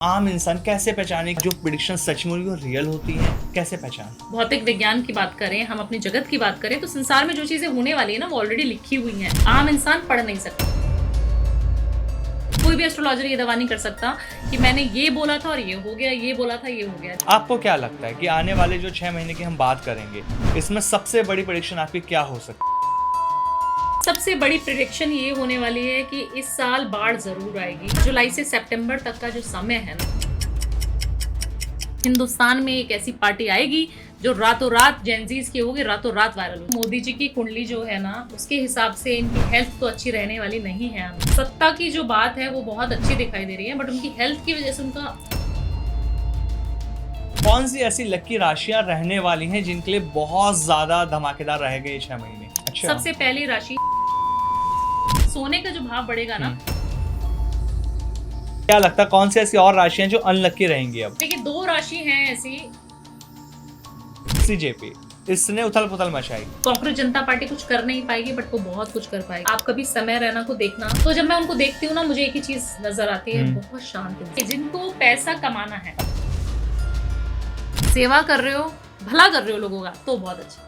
आम इंसान कैसे पहचाने कि जो प्रिडिक्शन सच में वो रियल होती है? कैसे पहचान? भौतिक विज्ञान की बात करें, हम अपनी जगत की बात करें तो संसार में जो चीजें होने वाली है ना वो ऑलरेडी लिखी हुई हैं। आम इंसान पढ़ नहीं सकता। कोई भी एस्ट्रोलॉजर ये दावा नहीं कर सकता कि मैंने ये बोला था और ये हो गया, ये बोला था ये हो गया। आपको क्या लगता है कि आने वाले जो 6 महीने की हम बात करेंगे, इसमें सबसे बड़ी प्रिडिक्शन आपकी क्या हो सकती है? सबसे बड़ी प्रेडिक्शन ये होने वाली है कि इस साल बाढ़ जरूर आएगी। जुलाई से सितंबर तक का जो समय है ना, हिंदुस्तान में एक ऐसी पार्टी आएगी जो रातों रात जेनजीज की होगी, रातों रात वायरल होगी। मोदी जी की कुंडली जो है ना, उसके हिसाब से इनकी हेल्थ तो अच्छी रहने वाली नहीं है। सत्ता की जो बात है वो बहुत अच्छी दिखाई दे रही है, बट उनकी हेल्थ की वजह से उनका कौन सी ऐसी लकी राशियां रहने वाली हैं जिनके लिए बहुत ज्यादा धमाकेदार रहेंगे ये 6 महीने? अच्छा, सबसे पहली राशि, सोने का जो भाव बढ़ेगा ना। क्या लगता है कौन सी ऐसी और राशियां जो अनलकी रहेंगी? अब देखिए, दो राशि हैं ऐसी। सीजेपी इसने उथल पुथल मचाई। कांग्रेस जनता पार्टी कुछ कर नहीं पाएगी, बट वो बहुत कुछ कर पाएगी। आप कभी समय रैना को देखना, तो जब मैं उनको देखती हूँ ना, मुझे एक ही चीज नजर आती है, बहुत शांत। जिनको पैसा कमाना है, सेवा कर रहे हो, भला कर रहे हो लोगों का, तो बहुत अच्छा।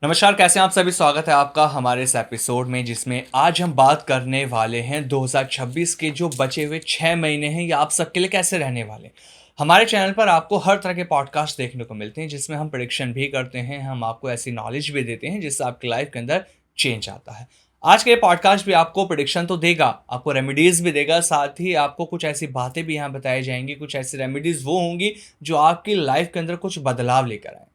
नमस्कार, कैसे हैं आप सभी? स्वागत है आपका हमारे इस एपिसोड में, जिसमें आज हम बात करने वाले हैं 2026 के जो बचे हुए 6 महीने हैं, ये आप सबके लिए कैसे रहने वाले। हमारे चैनल पर आपको हर तरह के पॉडकास्ट देखने को मिलते हैं, जिसमें हम प्रेडिक्शन भी करते हैं, हम आपको ऐसी नॉलेज भी देते हैं जिससे आपकी लाइफ के अंदर चेंज आता है। आज के पॉडकास्ट भी आपको प्रेडिक्शन तो देगा, आपको रेमेडीज़ भी देगा, साथ ही आपको कुछ ऐसी बातें भी यहाँ बताई जाएंगी, कुछ ऐसी रेमेडीज़ वो होंगी जो आपकी लाइफ के अंदर कुछ बदलाव लेकर आए।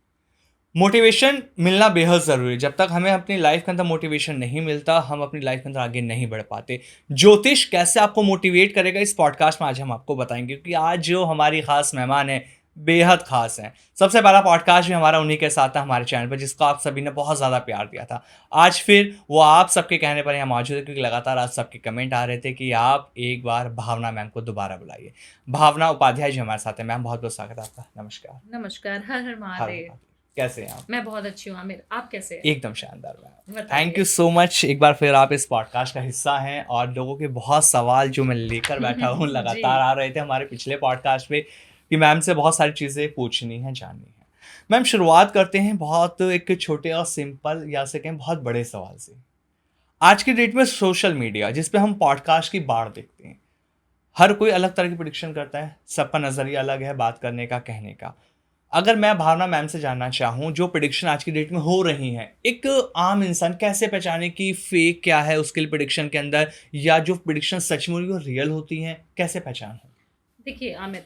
मोटिवेशन मिलना बेहद ज़रूरी है। जब तक हमें अपनी लाइफ के अंदर मोटिवेशन नहीं मिलता, हम अपनी लाइफ के अंदर आगे नहीं बढ़ पाते। ज्योतिष कैसे आपको मोटिवेट करेगा, इस पॉडकास्ट में आज हम आपको बताएंगे, क्योंकि आज जो हमारी खास मेहमान है बेहद खास हैं। सबसे पहला पॉडकास्ट भी हमारा उन्हीं के साथ था हमारे चैनल पर, जिसको आप सभी ने बहुत ज़्यादा प्यार दिया था। आज फिर वो आप सबके कहने पर यहाँ मौजूद है, क्योंकि लगातार आज सबके कमेंट आ रहे थे कि आप एक बार भावना मैम को दोबारा बुलाइए। भावना उपाध्याय जी हमारे साथ हैं। मैम, बहुत बहुत स्वागत है आपका। नमस्कार। नमस्कार, हर हर हर महादेव। कैसे हैं आप? मैं बहुत अच्छी हूँ आमिर, आप कैसे हैं? एकदम शानदार मैम। बताइए। थैंक यू सो मच, एक बार फिर आप इस पॉडकास्ट का हिस्सा हैं, और लोगों के बहुत सवाल जो मैं लेकर बैठा हूँ लगातार आ रहे थे हमारे पिछले पॉडकास्ट पे, कि मैम से बहुत सारी चीज़ें पूछनी है, जाननी है। मैम, शुरुआत करते हैं बहुत एक छोटे और सिंपल, या से कहें बहुत बड़े सवाल से। आज की डेट में सोशल मीडिया, जिस पे हम पॉडकास्ट की बाढ़ देखते हैं, हर कोई अलग तरह की प्रेडिक्शन करता है, सबका नज़रिया अलग है बात करने का, कहने का। अगर मैं भावना मैम से जानना चाहूँ, जो प्रेडिक्शन आज की डेट में हो रही हैं, एक आम इंसान कैसे पहचाने कि फेक क्या है उसके लिए प्रेडिक्शन के अंदर, या जो प्रेडिक्शन सच में वो रियल होती हैं, कैसे पहचान हो? देखिए आमिर,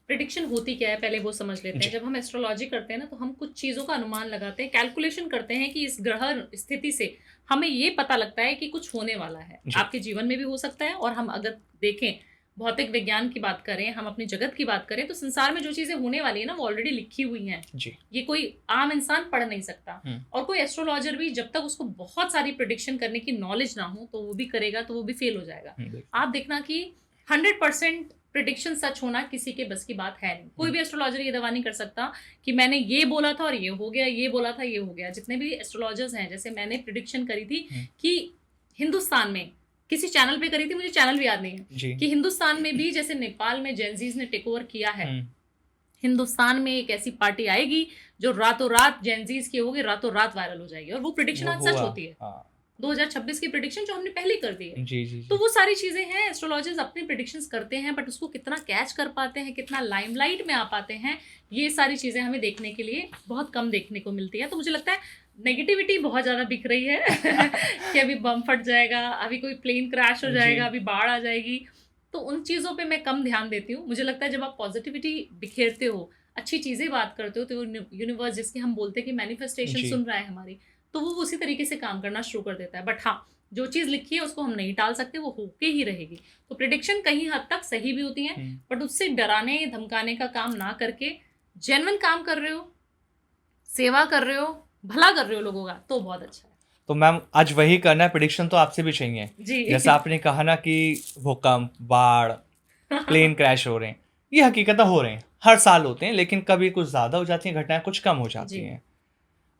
प्रिडिक्शन होती क्या है पहले वो समझ लेते जी। हैं। जब हम एस्ट्रोलॉजी करते हैं ना, तो हम कुछ चीज़ों का अनुमान लगाते हैं, कैलकुलेशन करते हैं कि इस ग्रह स्थिति से हमें ये पता लगता है कि कुछ होने वाला है। जी। आपके जीवन में भी हो सकता है, और हम अगर देखें, भौतिक विज्ञान की बात करें, हम अपनी जगत की बात करें, तो संसार में जो चीज़ें होने वाली है ना वो ऑलरेडी लिखी हुई हैं। जी। ये कोई आम इंसान पढ़ नहीं सकता। और कोई एस्ट्रोलॉजर भी, जब तक उसको बहुत सारी प्रिडिक्शन करने की नॉलेज ना हो, तो वो भी करेगा तो वो भी फेल हो जाएगा। आप देखना कि 100% प्रिडिक्शन सच होना किसी के बस की बात है नहीं। कोई भी एस्ट्रोलॉजर ये दावा नहीं कर सकता कि मैंने ये बोला था और ये हो गया, ये बोला था ये हो गया। जितने भी एस्ट्रोलॉजर्स हैं, जैसे मैंने प्रिडिक्शन करी थी कि हिंदुस्तान में, किसी चैनल पे करी थी, मुझे चैनल भी याद नहीं है, कि हिंदुस्तान में भी जैसे नेपाल में जेनजीज ने टेक ओवर किया है, हिंदुस्तान में एक ऐसी पार्टी आएगी जो रातों रात जेनजीज की होगी, रातों रात वायरल हो जाएगी। और वो प्रिडिक्शन आज सच होती है। 2026 की प्रिडिक्शन जो हमने पहले कर दी है। जी। तो वो सारी चीजें हैं, एस्ट्रोलॉजर्स अपनी प्रिडिक्शंस करते हैं, बट उसको कितना कैच कर पाते हैं, कितना लाइमलाइट में आ पाते हैं, ये सारी चीजें हमें देखने के लिए बहुत कम देखने को मिलती है। तो मुझे लगता है नेगेटिविटी बहुत ज्यादा बिक रही है कि अभी बम फट जाएगा, अभी कोई प्लेन क्रैश हो जाएगा, अभी बाढ़ आ जाएगी। तो उन चीजों पे मैं कम ध्यान देती हूँ। मुझे लगता है जब आप पॉजिटिविटी बिखेरते हो, अच्छी चीजें बात करते हो, तो यूनिवर्स, जिसकी हम बोलते हैं कि मैनिफेस्टेशन सुन रहा है हमारी, तो वो उसी तरीके से काम करना शुरू कर देता है। बट हाँ, जो चीज़ लिखी है उसको हम नहीं टाल सकते, वो होके ही रहेगी। तो प्रिडिक्शन कहीं हद तक सही भी होती हैं, बट उससे डराने धमकाने का काम ना करके, जेन्युइन काम कर रहे हो, सेवा कर रहे हो, भला कर रहे हो लोगों का, तो बहुत अच्छा है। तो मैम, आज वही करना है, प्रेडिक्शन तो आपसे भी चाहिए। जी। जैसे आपने कहा ना कि भूकंप, बाढ़, प्लेन क्रैश हो रहे हैं, ये हकीकत हो रहे हैं, हर साल होते हैं, लेकिन कभी कुछ ज़्यादा हो जाती हैं घटनाएं, कुछ कम हो जाती हैं।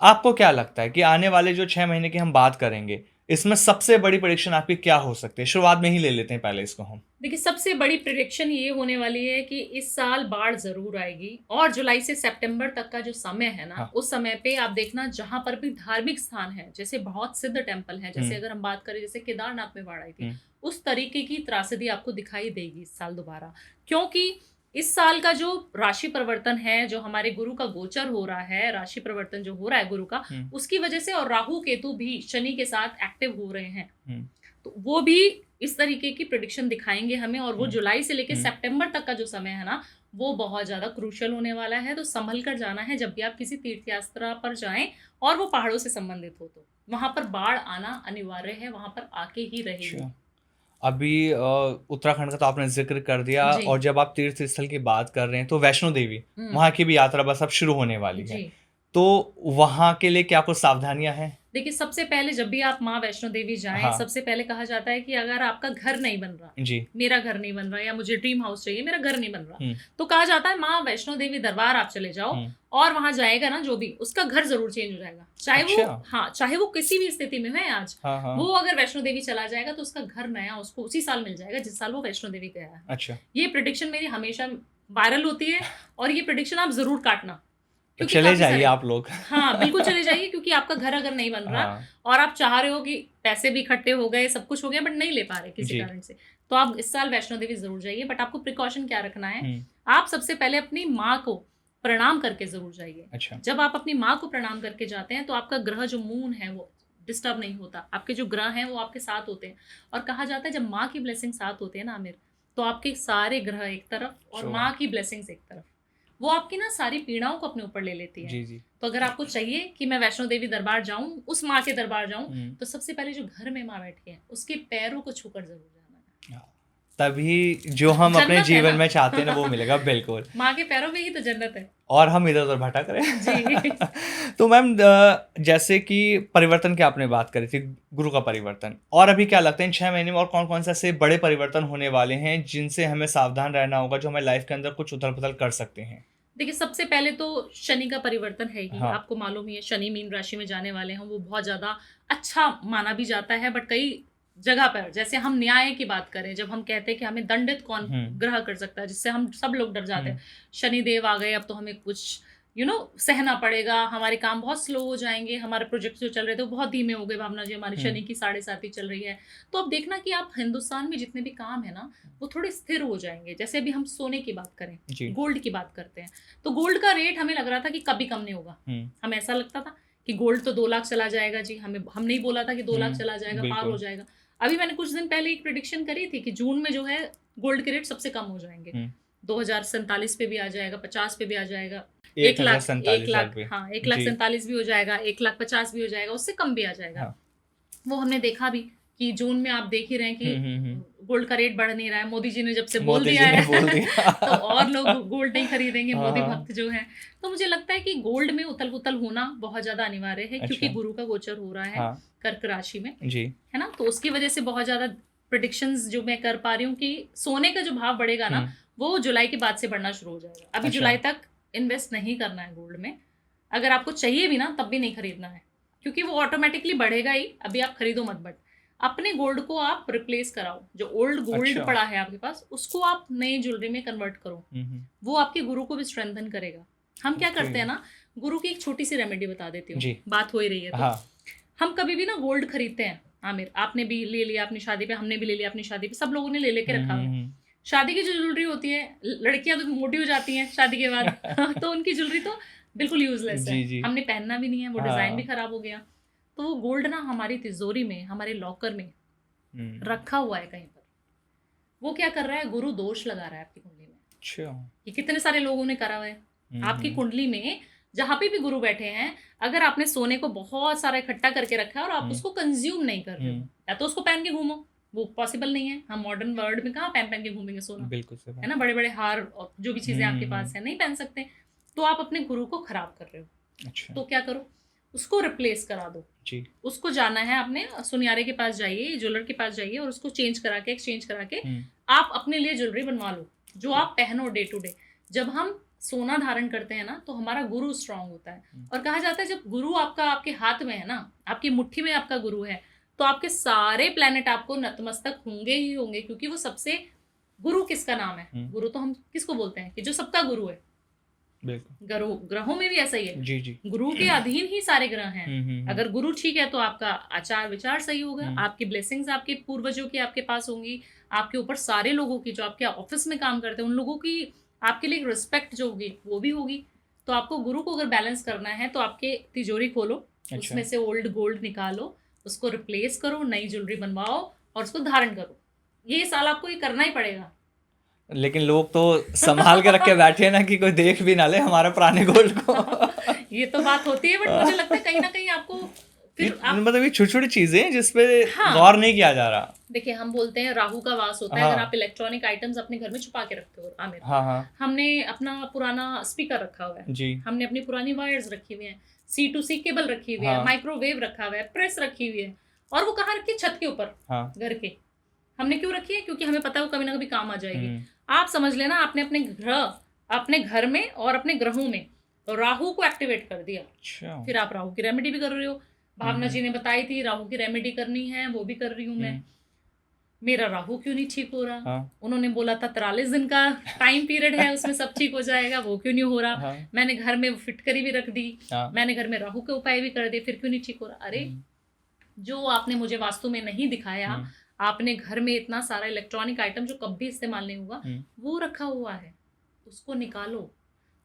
आपको क्या लगता है कि आने वाले जो 6 महीने की हम बात करेंगे, इसमें सबसे बड़ी प्रेडिक्शन आपकी क्या हो सकती है? शुरुआत में ही ले लेते हैं पहले इसको हम। देखिए, सबसे बड़ी प्रेडिक्शन ये होने वाली है कि इस साल बाढ़ ज़रूर आएगी और जुलाई से सितंबर तक का जो समय है ना, हाँ। उस समय पे आप देखना जहाँ पर भी धार्मिक स्थान है, जैसे बहुत सिद्ध टेम्पल हैं, जैसे अगर हम बात करें जैसे केदारनाथ में बाढ़ आई थी, उस तरीके की त्रासदी आपको दिखाई देगी इस साल दोबारा। क्योंकि इस साल का जो राशि परिवर्तन है, जो हमारे गुरु का गोचर हो रहा है, राशि परिवर्तन जो हो रहा है गुरु का, उसकी वजह से, और राहु केतु भी शनि के साथ एक्टिव हो रहे हैं, तो वो भी इस तरीके की प्रेडिक्शन दिखाएंगे हमें। और वो जुलाई से लेकर सितंबर तक का जो समय है ना, वो बहुत ज्यादा क्रूशियल होने वाला है। तो संभल कर जाना है जब भी आप किसी तीर्थ यात्रा पर जाएं और वो पहाड़ों से संबंधित हो, तो वहां पर बाढ़ आना अनिवार्य है, वहां पर आके ही रहेगी। अच्छा। अभी उत्तराखंड का तो आपने जिक्र कर दिया, जी। और जब आप तीर्थ स्थल की बात कर रहे हैं तो वैष्णो देवी, वहां की भी यात्रा बस अब शुरू होने वाली है, जी। तो वहां के लिए क्या कुछ सावधानियां हैं? देखिए, सबसे पहले जब भी आप माँ वैष्णो देवी जाएं, हाँ। सबसे पहले कहा जाता है कि अगर आपका घर नहीं बन रहा, जी। मेरा घर नहीं बन रहा, या मुझे ड्रीम हाउस चाहिए, मेरा घर नहीं बन रहा, तो कहा जाता है माँ वैष्णो देवी दरबार आप चले जाओ, और वहां जाएगा ना जो भी, उसका घर जरूर चेंज हो जाएगा। चाहे अच्छा। वो, हाँ, चाहे वो किसी भी स्थिति में है आज, हाँ। वो अगर वैष्णो देवी चला जाएगा तो उसका घर नया उसको उसी साल मिल जाएगा जिस साल वो वैष्णो देवी गया है। अच्छा। ये प्रिडिक्शन मेरी हमेशा वायरल होती है, और ये प्रिडिक्शन आप जरूर काटना, तो क्योंकि चले काफी जाइए सारे, आप लोग। हाँ बिल्कुल चले जाइए, क्योंकि आपका घर अगर नहीं बन रहा, हाँ। और आप चाह रहे हो कि पैसे भी इकट्ठे हो गए, सब कुछ हो गया, बट नहीं ले पा रहे किसी जी। कारण से, तो आप इस साल वैष्णो देवी जरूर जाइए। बट आपको प्रिकॉशन क्या रखना है, आप सबसे पहले अपनी माँ को प्रणाम करके जरूर जाइए। अच्छा। जब आप अपनी माँ को प्रणाम करके जाते हैं तो आपका ग्रह जो मून है वो डिस्टर्ब नहीं होता, आपके जो ग्रह हैं वो आपके साथ होते हैं। और कहा जाता है जब माँ की ब्लेसिंग साथ होती है ना आमिर, तो आपके सारे ग्रह एक तरफ और माँ की ब्लेसिंग्स एक तरफ, वो आपकी ना सारी पीड़ाओं को अपने ऊपर ले लेती है। जी। तो अगर आपको चाहिए कि मैं वैष्णो देवी दरबार जाऊं, उस माँ के दरबार जाऊं, तो सबसे पहले जो घर में माँ बैठी है उसके पैरों को छूकर जरूर जाना है, तभी जो हम अपने जन्नत है जीवन ना। में चाहते हैं ना वो मिलेगा। बिल्कुल। माँ के पैरों में ही तो जन्नत है। और हम इधर उधर भटक रहे हैं। जी। तो मैम, जैसे कि परिवर्तन की आपने बात करी थी, गुरु का परिवर्तन, और अभी क्या लगता है इन 6 महीने में और कौन कौन से ऐसे बड़े परिवर्तन होने वाले हैं जिनसे हमें सावधान रहना होगा, जो हमारी लाइफ के अंदर कुछ उथल पुथल कर सकते हैं? देखिए, सबसे पहले तो शनि का परिवर्तन है ही। हाँ। आपको मालूम ही है, शनि मीन राशि में जाने वाले हैं, वो बहुत ज्यादा अच्छा माना भी जाता है। बट कई जगह पर, जैसे हम न्याय की बात करें, जब हम कहते हैं कि हमें दंडित कौन ग्रह कर सकता है, जिससे हम सब लोग डर जाते हैं, शनि देव आ गए, अब तो हमें कुछ सहना पड़ेगा, हमारे काम बहुत स्लो हो जाएंगे, हमारे प्रोजेक्ट जो चल रहे थे वो बहुत धीमे हो गए, भावना जी हमारी शनि की 7.5 चल रही है। तो अब देखना कि आप हिंदुस्तान में जितने भी काम है ना, वो थोड़े स्थिर हो जाएंगे। जैसे अभी हम सोने की बात करें, गोल्ड की बात करते हैं, तो गोल्ड का रेट हमें लग रहा था कि कभी कम नहीं होगा। हमें ऐसा लगता था कि गोल्ड तो 2 लाख चला जाएगा जी, हम नहीं बोला था कि 2 लाख चला जाएगा, पार हो जाएगा। अभी मैंने कुछ दिन पहले एक प्रेडिक्शन करी थी कि जून में जो है गोल्ड के रेट सबसे कम हो जाएंगे, 2047 पे भी आ जाएगा, 50 पे भी आ जाएगा, 1 लाख, हाँ 1,47,000 भी हो जाएगा, 1,50,000 भी हो जाएगा, उससे कम भी आ जाएगा। हाँ। वो हमने देखा भी कि जून में आप देख ही रहे हैं कि गोल्ड का रेट बढ़ नहीं रहा है। मोदी जी ने जब से बोल दिया है तो और लोग गोल्ड नहीं खरीदेंगे, मोदी भक्त जो है। तो मुझे लगता है कि गोल्ड में उथल पुथल होना बहुत ज्यादा अनिवार्य है। अच्छा। क्योंकि गुरु का गोचर हो रहा है कर्क राशि में, जी है ना, तो उसकी वजह से बहुत ज्यादा प्रेडिक्शंस जो मैं कर पा रही हूँ कि सोने का जो भाव बढ़ेगा ना, वो जुलाई के बाद से बढ़ना शुरू हो जाएगा। अभी अच्छा। जुलाई तक इन्वेस्ट नहीं करना है गोल्ड में, अगर आपको चाहिए भी ना तब भी नहीं खरीदना है, क्योंकि वो ऑटोमेटिकली बढ़ेगा ही। अभी आप खरीदो मत, बट अपने गोल्ड को आप रिप्लेस कराओ, जो ओल्ड गोल्ड अच्छा। पड़ा है आपके पास, उसको आप नई ज्वेलरी में कन्वर्ट करो, वो आपके गुरु को भी स्ट्रेंथन करेगा। हम क्या करते हैं ना, गुरु की एक छोटी सी रेमेडी बता देती हूँ, बात हो ही रही है तो। हाँ। हम कभी भी ना गोल्ड खरीदते हैं आमिर, आपने भी ले लिया अपनी शादी पे, हमने भी ले लिया अपनी शादी पे, सब लोगों ने ले लेके रखा है। शादी की जो ज्वेलरी होती है, लड़कियां तो मोटी हो जाती हैं शादी के बाद तो उनकी ज्वेलरी तो बिल्कुल यूजलेस है, हमने पहनना भी नहीं है, वो डिजाइन भी खराब हो गया। तो वो गोल्ड ना हमारी तिजोरी में, हमारे लॉकर में रखा हुआ है कहीं पर। वो क्या कर रहा है, गुरु दोष लगा रहा है आपकी कुंडली में। अच्छा। ये कितने सारे लोगों ने करा हुआ है आपकी कुंडली में, जहां पे भी गुरु बैठे हैं, अगर आपने सोने को बहुत सारा इकट्ठा करके रखा है और आप उसको कंज्यूम नहीं कर रहे हो, या तो उसको पहन के घूमो, वो पॉसिबल नहीं है। हम मॉडर्न वर्ल्ड में कहाँ पहन के घूमेंगे सोना, बिल्कुल है ना, बड़े बड़े हार और जो भी चीजें आपके पास है नहीं पहन सकते, तो आप अपने गुरु को खराब कर रहे हो। अच्छा। तो क्या करो, उसको रिप्लेस करा दो जी। उसको जाना है, आपने सुनियारे के पास जाइए, ज्वेलर के पास जाइए, और उसको चेंज करा के, एक्सचेंज करा के आप अपने लिए ज्वेलरी बनवा लो, जो आप पहनो डे टू डे। जब हम सोना धारण करते हैं ना, तो हमारा गुरु स्ट्रांग होता है, और कहा जाता है जब गुरु आपका आपके हाथ में है ना, आपकी मुट्ठी में आपका गुरु है, तो आपके सारे प्लैनेट आपको नतमस्तक होंगे ही होंगे, क्योंकि वो सबसे, गुरु किसका नाम है, गुरु तो हम किसको बोलते हैं कि जो सबका गुरु है। ग्रहों में भी ऐसा ही है, जी जी, गुरु के अधीन ही सारे ग्रह हैं। हम्म। अगर गुरु ठीक है तो आपका आचार विचार सही होगा, आपकी ब्लेसिंग्स आपके पूर्वजों की आपके पास होंगी, आपके ऊपर सारे लोगों की, जो आपके ऑफिस में काम करते हैं उन लोगों की आपके लिए रिस्पेक्ट जो होगी वो भी होगी। तो आपको गुरु को अगर बैलेंस करना है तो आपके तिजोरी खोलो, अच्छा। उसमें से ओल्ड गोल्ड निकालो, उसको रिप्लेस करो, नई ज्वेलरी बनवाओ और उसको धारण करो। ये साल आपको ये करना ही पड़ेगा। लेकिन लोग तो संभाल के रख के बैठे हैं ना कि कोई देख भी ना ले हमारे पुराने गोल्ड को। ये तो बात होती है, बट मुझे लगता है कहीं ना कहीं आपको फिर मतलब ये छोटी छोटी चीजें हैं जिसपे हाँ, गौर नहीं किया जा रहा। देखिए हम बोलते हैं राहु का वास होता है। हाँ, अगर आप इलेक्ट्रॉनिक आइटम्स अपने घर में छुपा के रखते हो आमिर, हाँ हाँ हमने अपना पुराना स्पीकर रखा हुआ है जी, हमने अपनी पुरानी वायर्स रखी हुई है, C2C केबल रखी हुई है, हाँ, माइक्रोवेव रखा हुआ है, प्रेस रखी हुई है, और वो कहाँ रखी है, छत के ऊपर, हाँ, घर के। हमने क्यों रखी है, क्योंकि हमें पता है वो कभी ना कभी काम आ जाएगी। हम्म, आप समझ लेना आपने अपने घर में और अपने ग्रहों में राहु को एक्टिवेट कर दिया। अच्छा, फिर आप राहु की रेमेडी भी कर रहे हो। भावना जी ने बताई थी राहु की रेमेडी करनी है, वो भी कर रही हूँ मैं। मेरा राहु क्यों नहीं ठीक हो रहा? हाँ, उन्होंने बोला था 43 दिन का टाइम पीरियड है, उसमें सब ठीक हो जाएगा, वो क्यों नहीं हो रहा? हाँ, मैंने घर में फिटकरी भी रख दी, हाँ, मैंने घर में राहु के उपाय भी कर दिए, फिर क्यों नहीं ठीक हो रहा? अरे जो आपने मुझे वास्तु में नहीं दिखाया, आपने घर में इतना सारा इलेक्ट्रॉनिक आइटम जो कभी इस्तेमाल नहीं हुआ वो रखा हुआ है, उसको निकालो।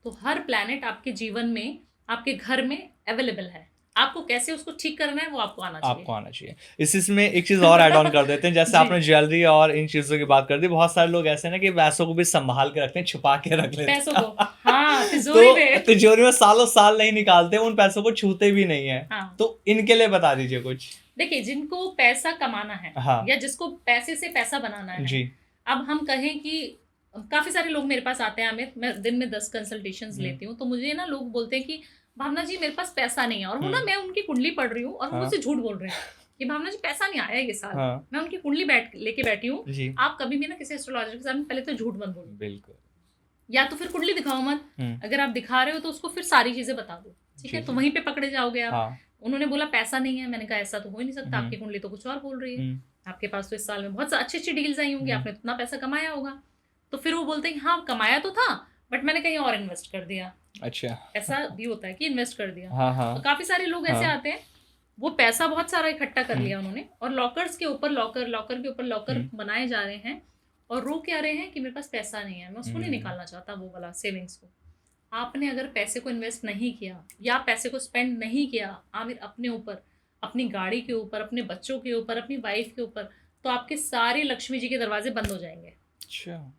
तो हर प्लैनेट आपके जीवन में, आपके घर में अवेलेबल है। आपको कैसे उसको ठीक करना है वो आपको आना चाहिए। इसमें एक चीज और ऐड ऑन कर देते हैं, जैसे आपने ज्वेलरी और इन चीजों की बात कर दी। बहुत सारे लोग ऐसे ना कि पैसों को भी संभाल के रखते हैं, छुपा के रख लेते हैं पैसों को, हाँ, तिजोरी में। तो तिजोरी में सालों साल नहीं निकालते, उन पैसों को छूते भी नहीं है। हाँ। तो इनके लिए बता दीजिए कुछ। देखिए जिनको पैसा कमाना है, हाँ, या जिसको पैसे से पैसा बनाना है जी, अब हम कहें कि काफी सारे लोग मेरे पास आते हैं आमिर, मैं दिन में 10 कंसल्टेशंस लेती हूँ, तो मुझे ना लोग बोलते हैं कि भावना जी मेरे पास पैसा नहीं है, और वो ना मैं उनकी कुंडली पढ़ रही हूँ और वो मुझसे झूठ बोल रहे हैं कि भावना जी पैसा नहीं आया ये साल। मैं उनकी कुंडली लेके बैठी हूँ। आप कभी भी ना किसी एस्ट्रोलॉजर के सामने पहले तो झूठ मत बोलो, बिल्कुल, या तो फिर कुंडली दिखाओ मत। अगर आप दिखा रहे हो तो उसको फिर सारी चीजें बता दो, ठीक है, तो वहीं पे पकड़े जाओगे आप। उन्होंने बोला पैसा नहीं है, मैंने कहा ऐसा तो हो ही नहीं सकता, आपकी कुंडली तो कुछ और बोल रही है, आपके पास तो इस साल में बहुत अच्छी अच्छी डील्स आई होंगी, आपने इतना पैसा कमाया होगा। तो फिर वो बोलते हैं हाँ कमाया तो था, बट मैंने कहीं और इन्वेस्ट कर दिया। अच्छा, ऐसा भी होता है कि इन्वेस्ट कर दिया। हाँ, तो काफी सारे लोग ऐसे आते हैं, वो पैसा बहुत सारा इकट्ठा कर लिया उन्होंने, और लॉकर्स के ऊपर लॉकर के ऊपर लॉकर बनाए जा रहे हैं, और रो क्या रहे हैं कि मेरे पास पैसा नहीं है, मैं उसको नहीं निकालना चाहता वो वाला सेविंग्स को। आपने अगर पैसे को इन्वेस्ट नहीं किया या पैसे को स्पेंड नहीं किया आमिर अपने ऊपर, अपनी गाड़ी के ऊपर, अपने बच्चों के ऊपर, अपनी वाइफ के ऊपर, तो आपके सारे लक्ष्मी जी के दरवाजे बंद हो जाएंगे। अच्छा,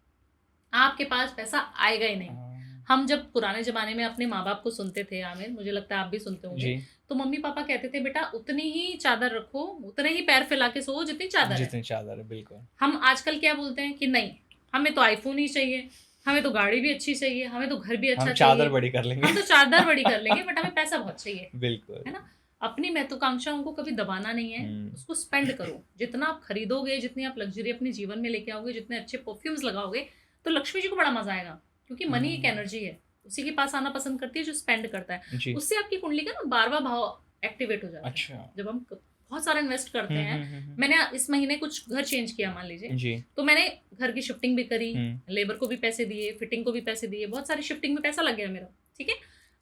आपके पास पैसा आएगा ही नहीं। हम जब पुराने जमाने में अपने माँ बाप को सुनते थे आमिर, मुझे लगता है आप भी सुनते होंगे, तो मम्मी पापा कहते थे बेटा उतनी ही चादर रखो, उतने ही पैर फैला के सो जितनी चादर है। बिल्कुल। हम आजकल क्या बोलते हैं कि नहीं, हमें तो आईफोन ही चाहिए, हमें तो गाड़ी भी अच्छी चाहिए, हमें तो घर भी अच्छा चाहिए, चादर बड़ी कर लेंगे, हम तो चादर बड़ी कर लेंगे, बट हमें पैसा बहुत चाहिए। बिल्कुल, है ना। अपनी महत्वाकांक्षाओं को कभी दबाना नहीं है, उसको स्पेंड करो। जितना आप खरीदोगे, जितनी आप लग्जरी अपने जीवन में लेके आओगे, जितने अच्छे परफ्यूम्स लगाओगे, तो लक्ष्मी जी को बड़ा मजा आएगा, क्योंकि मनी एक एनर्जी है, उसी के पास आना पसंद करती है जो स्पेंड करता है। उससे आपकी कुंडली का ना 12वां भाव एक्टिवेट हो जाता है। अच्छा। जब हम बहुत सारा इन्वेस्ट करते हैं, मैंने इस महीने कुछ घर चेंज किया मान लीजिए, तो मैंने घर की शिफ्टिंग भी करी, लेबर को भी पैसे दिए, फिटिंग को भी पैसे दिए, बहुत सारी शिफ्टिंग में पैसा लग गया मेरा, ठीक है।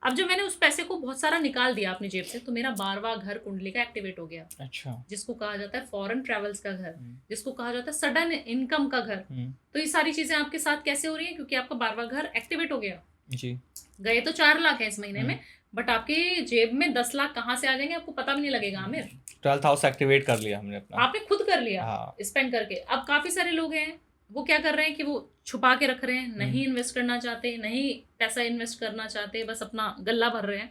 अब जब मैंने उस पैसे को बहुत सारा निकाल दिया अपनी जेब से, तो मेरा 12वां घर कुंडली का एक्टिवेट हो गया। अच्छा। जिसको कहा जाता है फॉरेन ट्रेवल्स का घर, जिसको कहा जाता है सडन इनकम का घर। तो ये सारी चीजें आपके साथ कैसे हो रही है, क्योंकि आपका 12वां घर एक्टिवेट हो गया जी। गए तो 4 लाख है इस महीने में, बट आपके जेब में 10 लाख कहाँ से आ जाएंगे आपको पता भी नहीं लगेगा आमिर। 12th हाउस एक्टिवेट कर लिया हमने अपना, आपने खुद कर लिया स्पेंड करके। अब काफी सारे लोग हैं वो क्या कर रहे हैं कि वो छुपा के रख रहे हैं, नहीं इन्वेस्ट करना चाहते, नहीं पैसा इन्वेस्ट करना चाहते, बस अपना गल्ला भर रहे हैं,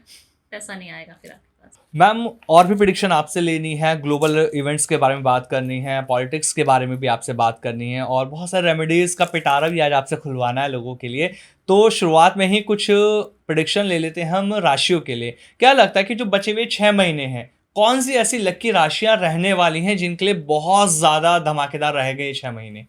पैसा नहीं आएगा फिर आपके पास। मैम और भी प्रेडिक्शन आपसे लेनी है, ग्लोबल इवेंट्स के बारे में बात करनी है, पॉलिटिक्स के बारे में भी आपसे बात करनी है, और बहुत सारे रेमेडीज का पिटारा भी आज आपसे खुलवाना है लोगों के लिए। तो शुरुआत में ही कुछ प्रेडिक्शन ले लेते हैं हम राशियों के लिए। क्या लगता है कि जो बचे हुए 6 महीने हैं, कौन सी ऐसी लकी राशियां रहने वाली हैं जिनके लिए बहुत ज्यादा धमाकेदार रहेंगे ये 6 महीने?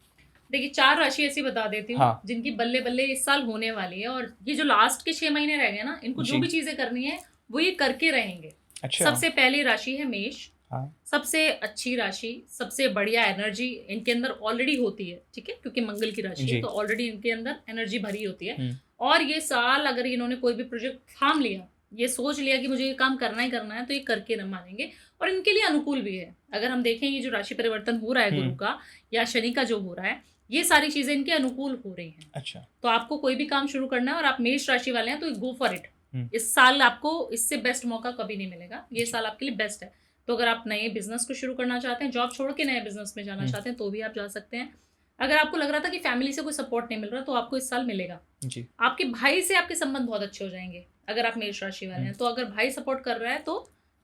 देखिए 4 राशि ऐसी बता देती हूँ जिनकी बल्ले बल्ले इस साल होने वाली है, और ये जो लास्ट के 6 महीने रह गए ना, इनको जो भी चीजें करनी है वो ये करके रहेंगे। अच्छा। सबसे पहली राशि है मेष, हाँ सबसे अच्छी राशि, सबसे बढ़िया एनर्जी इनके अंदर ऑलरेडी होती है, ठीक है, क्योंकि मंगल की राशि है जी तो ऑलरेडी इनके अंदर एनर्जी भरी होती है। हम्म, और ये साल अगर इन्होंने कोई भी प्रोजेक्ट थाम लिया, ये सोच लिया कि मुझे ये काम करना ही करना है, तो ये करके न मानेंगे। और इनके लिए अनुकूल भी है। अगर हम देखें ये जो राशि परिवर्तन हो रहा है गुरु का या शनि का जो हो रहा है, ये सारी चीजें इनके अनुकूल हो रही हैं। अच्छा तो आपको कोई भी काम शुरू करना है और आप मेष राशि वाले हैं तो गो फॉर इट। हम्म, इस साल आपको इससे बेस्ट मौका कभी नहीं मिलेगा, ये साल आपके लिए बेस्ट है। तो अगर आप नए बिजनेस को शुरू करना चाहते हैं, जॉब छोड़ के नए बिजनेस में जाना चाहते हैं, तो भी आप जा सकते हैं। अगर आपको लग रहा था कि फैमिली से कोई सपोर्ट नहीं मिल रहा, तो आपको इस साल मिलेगा। जी आपके भाई से आपके संबंध बहुत अच्छे हो जाएंगे। अगर आप मेष राशि वाले हैं तो अगर भाई सपोर्ट कर रहा है तो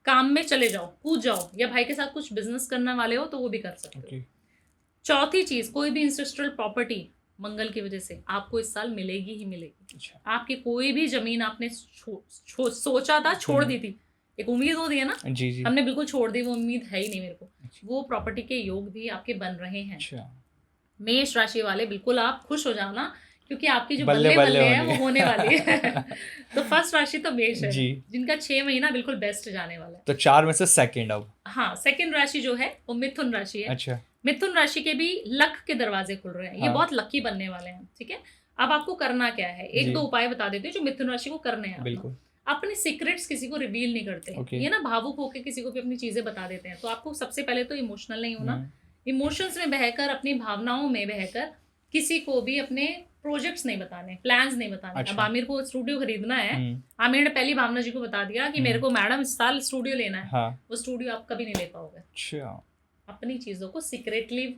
काम में चले जाओ, कूद जाओ, या भाई के साथ कुछ बिजनेस करने वाले हो तो वो भी कर सकते हो। ओके चौथी चीज, कोई भी इंडस्ट्रियल प्रॉपर्टी मंगल की वजह से आपको इस साल मिलेगी ही मिलेगी। अच्छा आपकी कोई भी जमीन आपने सोचा था छोड़ दी थी, एक उम्मीद होती है ना, जी जी हमने बिल्कुल छोड़ दी, वो उम्मीद है ही नहीं मेरे को, अच्छा वो प्रॉपर्टी के योग भी आपके बन रहे हैं। अच्छा, मेष राशि वाले बिल्कुल आप खुश हो जाओ ना, क्योंकि आपकी जो बल्ले बल्ले बल्ले बल्ले है होनी वो होने वाली है। तो फर्स्ट राशि तो मेष है, जी जिनका 6 महीना बिल्कुल बेस्ट जाने वाला है। तो 4 में से सेकंड अब हाँ, सेकंड राशि जो है वो मिथुन राशि है। अच्छा मिथुन राशि के भी लक के दरवाजे खुल रहे हैं, ये हाँ। बहुत लकी बनने वाले हैं, ठीक है। अब आपको करना क्या है, एक जी। दो उपाय बता देते हैं जो मिथुन राशि को करने हैं। बिल्कुल अपने सीक्रेट्स किसी को रिवील नहीं करते, ओके। ये ना भावुक होकर किसी को भी अपनी चीजें बता देते हैं। तो आपको सबसे पहले तो इमोशनल नहीं होना, हम्म, इमोशंस में बहकर, अपनी भावनाओं में बहकर किसी को भी अपने प्रोजेक्ट्स नहीं बताने, प्लान्स नहीं बताने। अच्छा। अब आमिर को स्टूडियो खरीदना है, हम्म, आमिर ने पहली भावना जी को बता दिया कि मेरे को मैडम इस साल स्टूडियो लेना है, हाँ वो स्टूडियो आप कभी नहीं ले पाओगे। अच्छा अपनी चीजों को सीक्रेटली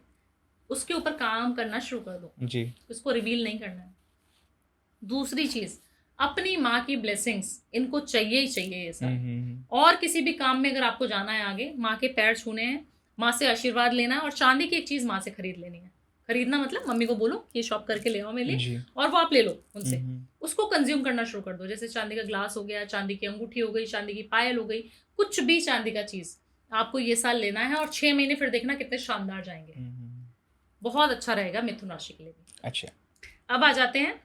उसके ऊपर काम करना शुरू कर दो, जी उसको रिवील नहीं करना है। दूसरी चीज, अपनी माँ की ब्लेसिंग्स इनको चाहिए ही चाहिए ये सब। और किसी भी काम में अगर आपको जाना है आगे, माँ के पैर छूने हैं, माँ से आशीर्वाद लेना है, और चांदी की एक चीज माँ से खरीद लेनी है। खरीदना मतलब मम्मी को बोलो ये शॉप करके ले आओ मेरे लिए, जी और वो आप ले लो उनसे। हम्म, उसको कंज्यूम करना शुरू कर दो, जैसे चांदी का ग्लास हो गया, चांदी की अंगूठी हो गई, चांदी की पायल हो गई, कुछ भी चांदी का चीज आपको ये साल लेना है। और 6 महीने फिर देखना कितने शानदार जाएंगे, बहुत अच्छा रहेगा मिथुन राशि के लिए भी। अच्छा अब आ जाते हैं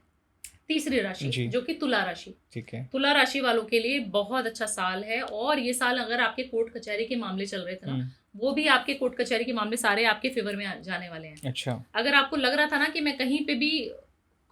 तीसरी जी। राशि जो कि तुला राशि। ठीक है तुला राशि वालों के लिए बहुत अच्छा साल है। और ये साल अगर आपके कोर्ट कचहरी के मामले चल रहे थे ना, वो भी आपके कोर्ट कचहरी के मामले सारे आपके फेवर में जाने वाले हैं। अच्छा अगर आपको लग रहा था ना कि मैं कहीं पे भी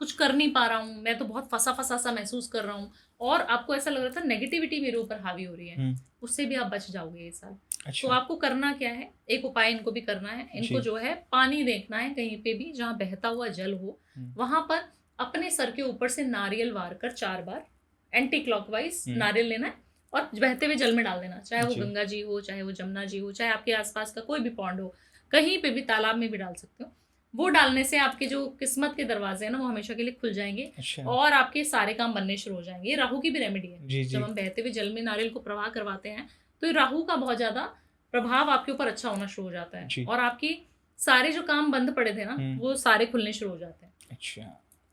कुछ कर नहीं पा रहा हूँ, मैं तो बहुत फंसा फंसा सा महसूस कर रहा हूँ, और आपको ऐसा लग रहा था नेगेटिविटी मेरे ऊपर हावी हो रही है, उससे भी आप बच जाओगे ये साल। तो अच्छा आपको करना क्या है, एक उपाय इनको भी करना है। इनको जी। जो है पानी देखना है, कहीं पे भी जहाँ बहता हुआ जल हो वहां पर अपने सर के ऊपर से नारियल वार कर 4 बार एंटी क्लॉकवाइज नारियल लेना है और बहते हुए जल में डाल देना। चाहे वो जी। गंगा जी हो, चाहे वो जमुना जी हो, चाहे आपके आसपास का कोई भी पॉन्ड हो, कहीं पे भी, तालाब में भी डाल सकते हो। वो डालने से आपके जो किस्मत के दरवाजे हैं ना, वो हमेशा के लिए खुल जाएंगे, अच्छा और आपके सारे काम बनने शुरू हो जाएंगे। ये राहु की भी रेमेडी है। जी जी जब हम बहते हुए जल में नारियल को प्रवाह करवाते हैं तो ये राहु का बहुत ज्यादा प्रभाव आपके ऊपर अच्छा होना शुरू हो जाता जी। है, और आपकी सारे जो काम बंद पड़े थे ना, वो सारे खुलने शुरू हो जाते हैं। अच्छा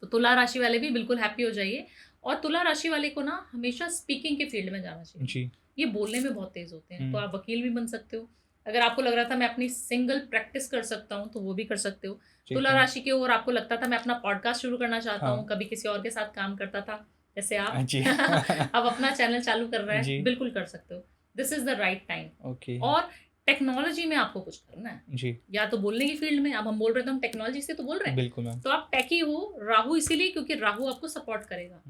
तो तुला राशि वाले भी बिल्कुल हैप्पी हो जाइए। और तुला राशि वाले को ना हमेशा स्पीकिंग के फील्ड में जाना चाहिए। जी ये बोलने में बहुत तेज होते हैं, तो आप वकील भी बन सकते हो। अगर आपको लग रहा था मैं अपनी सिंगल प्रैक्टिस कर सकता हूँ, तो वो भी कर सकते हो। तुला राशि के, और आपको लगता था मैं अपना पॉडकास्ट शुरू करना चाहता हूँ, कभी किसी और के साथ काम करता था जैसे आप जी अब अपना चैनल चालू कर रहा जी। है, बिल्कुल कर सकते हो। This is the right time. Okay और टेक्नोलॉजी में आपको कुछ करना है, जी या तो बोलने की फील्ड में, अब हम बोल रहे थे हम टेक्नोलॉजी से तो बोल रहे हैं, बिल्कुल मैम तो आप टेकी हो। राहु इसीलिए क्योंकि राहु आपको सपोर्ट करेगा।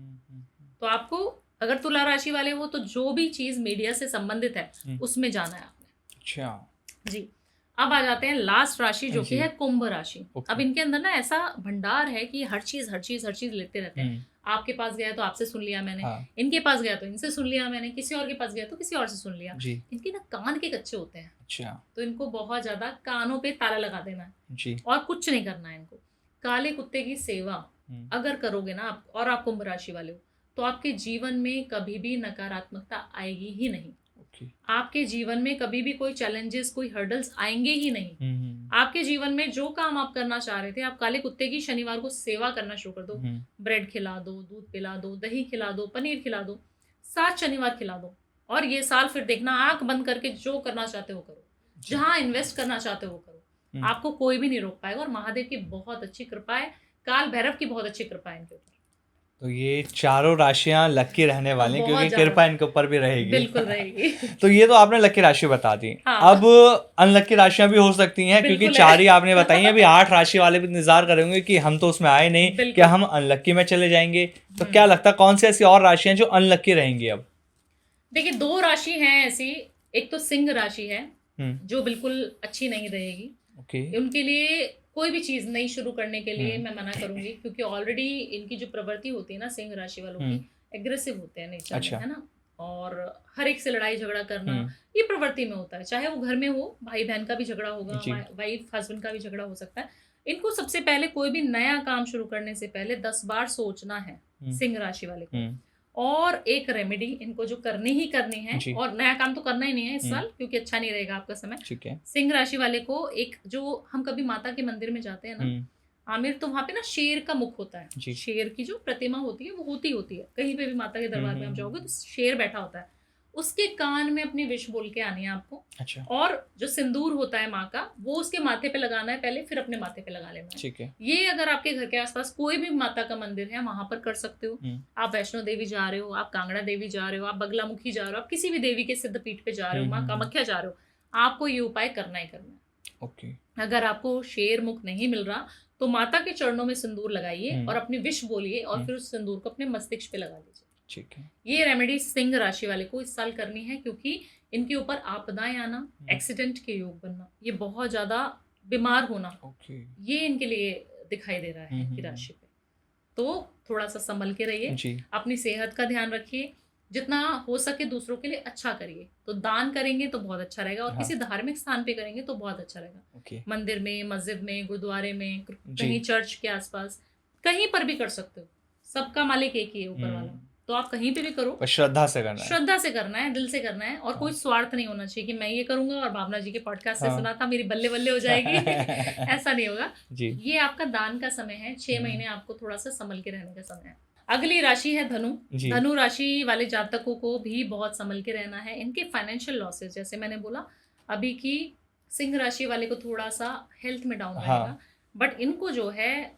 तो आपको अगर तुला राशि वाले हो तो जो भी चीज मीडिया से संबंधित है उसमें जाना है आपने। अच्छा जी। अब आ जाते हैं लास्ट राशि जो कि जी। है कुंभ राशि। ओके। अब इनके अंदर ना ऐसा भंडार है कि हर चीज हर चीज हर चीज लेते रहते हैं। आपके पास गया तो आपसे सुन लिया मैंने, हाँ। इनके पास गया तो इनसे सुन लिया मैंने, किसी और के पास गया तो किसी और से सुन लिया। जी इनके ना कान के कच्चे होते हैं, अच्छा तो इनको बहुत ज्यादा कानों पे ताला लगा देना है, जी और कुछ नहीं करना है इनको। काले कुत्ते की सेवा अगर करोगे ना आप, और आप कुंभ राशि वाले हो, तो आपके जीवन में कभी भी नकारात्मकता आएगी ही नहीं। ओके आपके जीवन में कभी भी कोई चैलेंजेस, कोई हर्डल्स आएंगे ही नहीं। आपके जीवन में जो काम आप करना चाह रहे थे, आप काले कुत्ते की शनिवार को सेवा करना शुरू कर दो। ब्रेड खिला दो, दूध पिला दो, दही खिला दो, पनीर खिला दो, 7 शनिवार खिला दो। और ये साल फिर देखना, आंख बंद करके जो करना चाहते हो करो, जहां इन्वेस्ट करना चाहते हो वो करो, आपको कोई भी नहीं रोक पाएगा। और महादेव की बहुत अच्छी कृपा है, काल भैरव की बहुत अच्छी कृपा है इनके ऊपर। तो ये चारों राशियां लकी रहने वाली हैं बहुत क्योंकि ज्यादा। कृपा इनके ऊपर भी रहेगी। बिल्कुल रहेगी। तो ये तो आपने लकी राशि बता दी। हाँ। अब अनलकी राशियां भी हो सकती हैं क्योंकि बिल्कुल 4 है। ही आपने बताई हैं, अभी 8 राशि वाले भी इंतजार करेंगे कि हम तो उसमें आए नहीं, बिल्कुल। क्या हम अनलकी में चले जाएंगे। तो क्या लगता है कौन सी ऐसी और राशियां जो अनलकी रहेंगी अब? देखिए 2 राशि हैं ऐसी, एक तो सिंह राशि है हम्म। जो बिल्कुल अच्छी नहीं रहेगी। ओके। उनके लिए कोई भी चीज़ नई शुरू करने के लिए हम्म। मैं मना करूंगी, क्योंकि ऑलरेडी इनकी जो प्रवृत्ति होती है ना सिंह राशि वालों की, एग्रेसिव होते हैं नेचर में, अच्छा। है ना। और हर एक से लड़ाई झगड़ा करना हम्म। ये प्रवृत्ति में होता है, चाहे वो घर में हो, भाई बहन का भी झगड़ा होगा, जी। वाइफ हस्बैंड का भी झगड़ा हो सकता है। इनको सबसे पहले कोई भी नया काम शुरू करने से पहले 10 बार सोचना है, सिंह राशि वाले को। और एक रेमेडी इनको जो करनी ही करनी है, जी। और नया काम तो करना ही नहीं है इस साल क्योंकि अच्छा नहीं रहेगा आपका समय। ठीक है। सिंह राशि वाले को एक, जो हम कभी माता के मंदिर में जाते हैं ना आमिर, तो वहां पे ना शेर का मुख होता है। जी। शेर की जो प्रतिमा होती है वो होती है, कहीं पे भी माता के दरबार में आप जाओगे तो शेर बैठा होता है, उसके कान में अपनी विश बोल के आनी है आपको। अच्छा। और जो सिंदूर होता है माँ का, वो उसके माथे पे लगाना है पहले, फिर अपने माथे पे लगा लेना है। ठीक है। ये अगर आपके घर के आसपास कोई भी माता का मंदिर है वहां पर कर सकते हो। आप वैष्णो देवी जा रहे हो, आप कांगड़ा देवी जा रहे हो, आप बगलामुखी जा रहे हो, आप किसी भी देवी के सिद्धपीठ पे जा रहे हो, माँ कामाख्या जा रहे हो, आपको ये उपाय करना ही करना है। ओके। अगर आपको शेर मुख नहीं मिल रहा तो माता के चरणों में सिंदूर लगाइए और अपनी विश बोलिए, और फिर उस सिंदूर को अपने मस्तिष्क पे लगा लीजिए। ठीक है। ये रेमेडी सिंह राशि वाले को इस साल करनी है, क्योंकि इनके ऊपर आपदाएं आना, एक्सीडेंट के योग बनना, ये बहुत ज्यादा बीमार होना, ये इनके लिए दिखाई दे रहा है इनकी राशि पे। तो थोड़ा सा संभल के रहिए, अपनी सेहत का ध्यान रखिए, जितना हो सके दूसरों के लिए अच्छा करिए। तो दान करेंगे तो बहुत अच्छा रहेगा, और किसी धार्मिक स्थान पे करेंगे तो बहुत अच्छा रहेगा। मंदिर में, मस्जिद में, गुरुद्वारे में, कहीं चर्च के आसपास, कहीं पर भी कर सकते हो। सबका मालिक एक ही है, ऊपर वाला। तो आप कहीं पे भी करो, पर श्रद्धा से करना है। श्रद्धा से करना है, दिल से करना है, और कोई स्वार्थ नहीं होना चाहिए कि मैं ये करूंगा और भावना जी के पॉडकास्ट से सुना था मेरी बल्ले बल्ले हो जाएगी। ऐसा नहीं होगा जी। ये आपका दान का समय है, 6 महीने आपको थोड़ा सा संभल के रहने का समय है। अगली राशि है धनु। धनु राशि वाले जातकों को भी बहुत संभल के रहना है। इनके फाइनेंशियल लॉसेस, जैसे मैंने बोला अभी की सिंह राशि वाले को थोड़ा सा हेल्थ में डाउन रहेगा, बट इनको जो है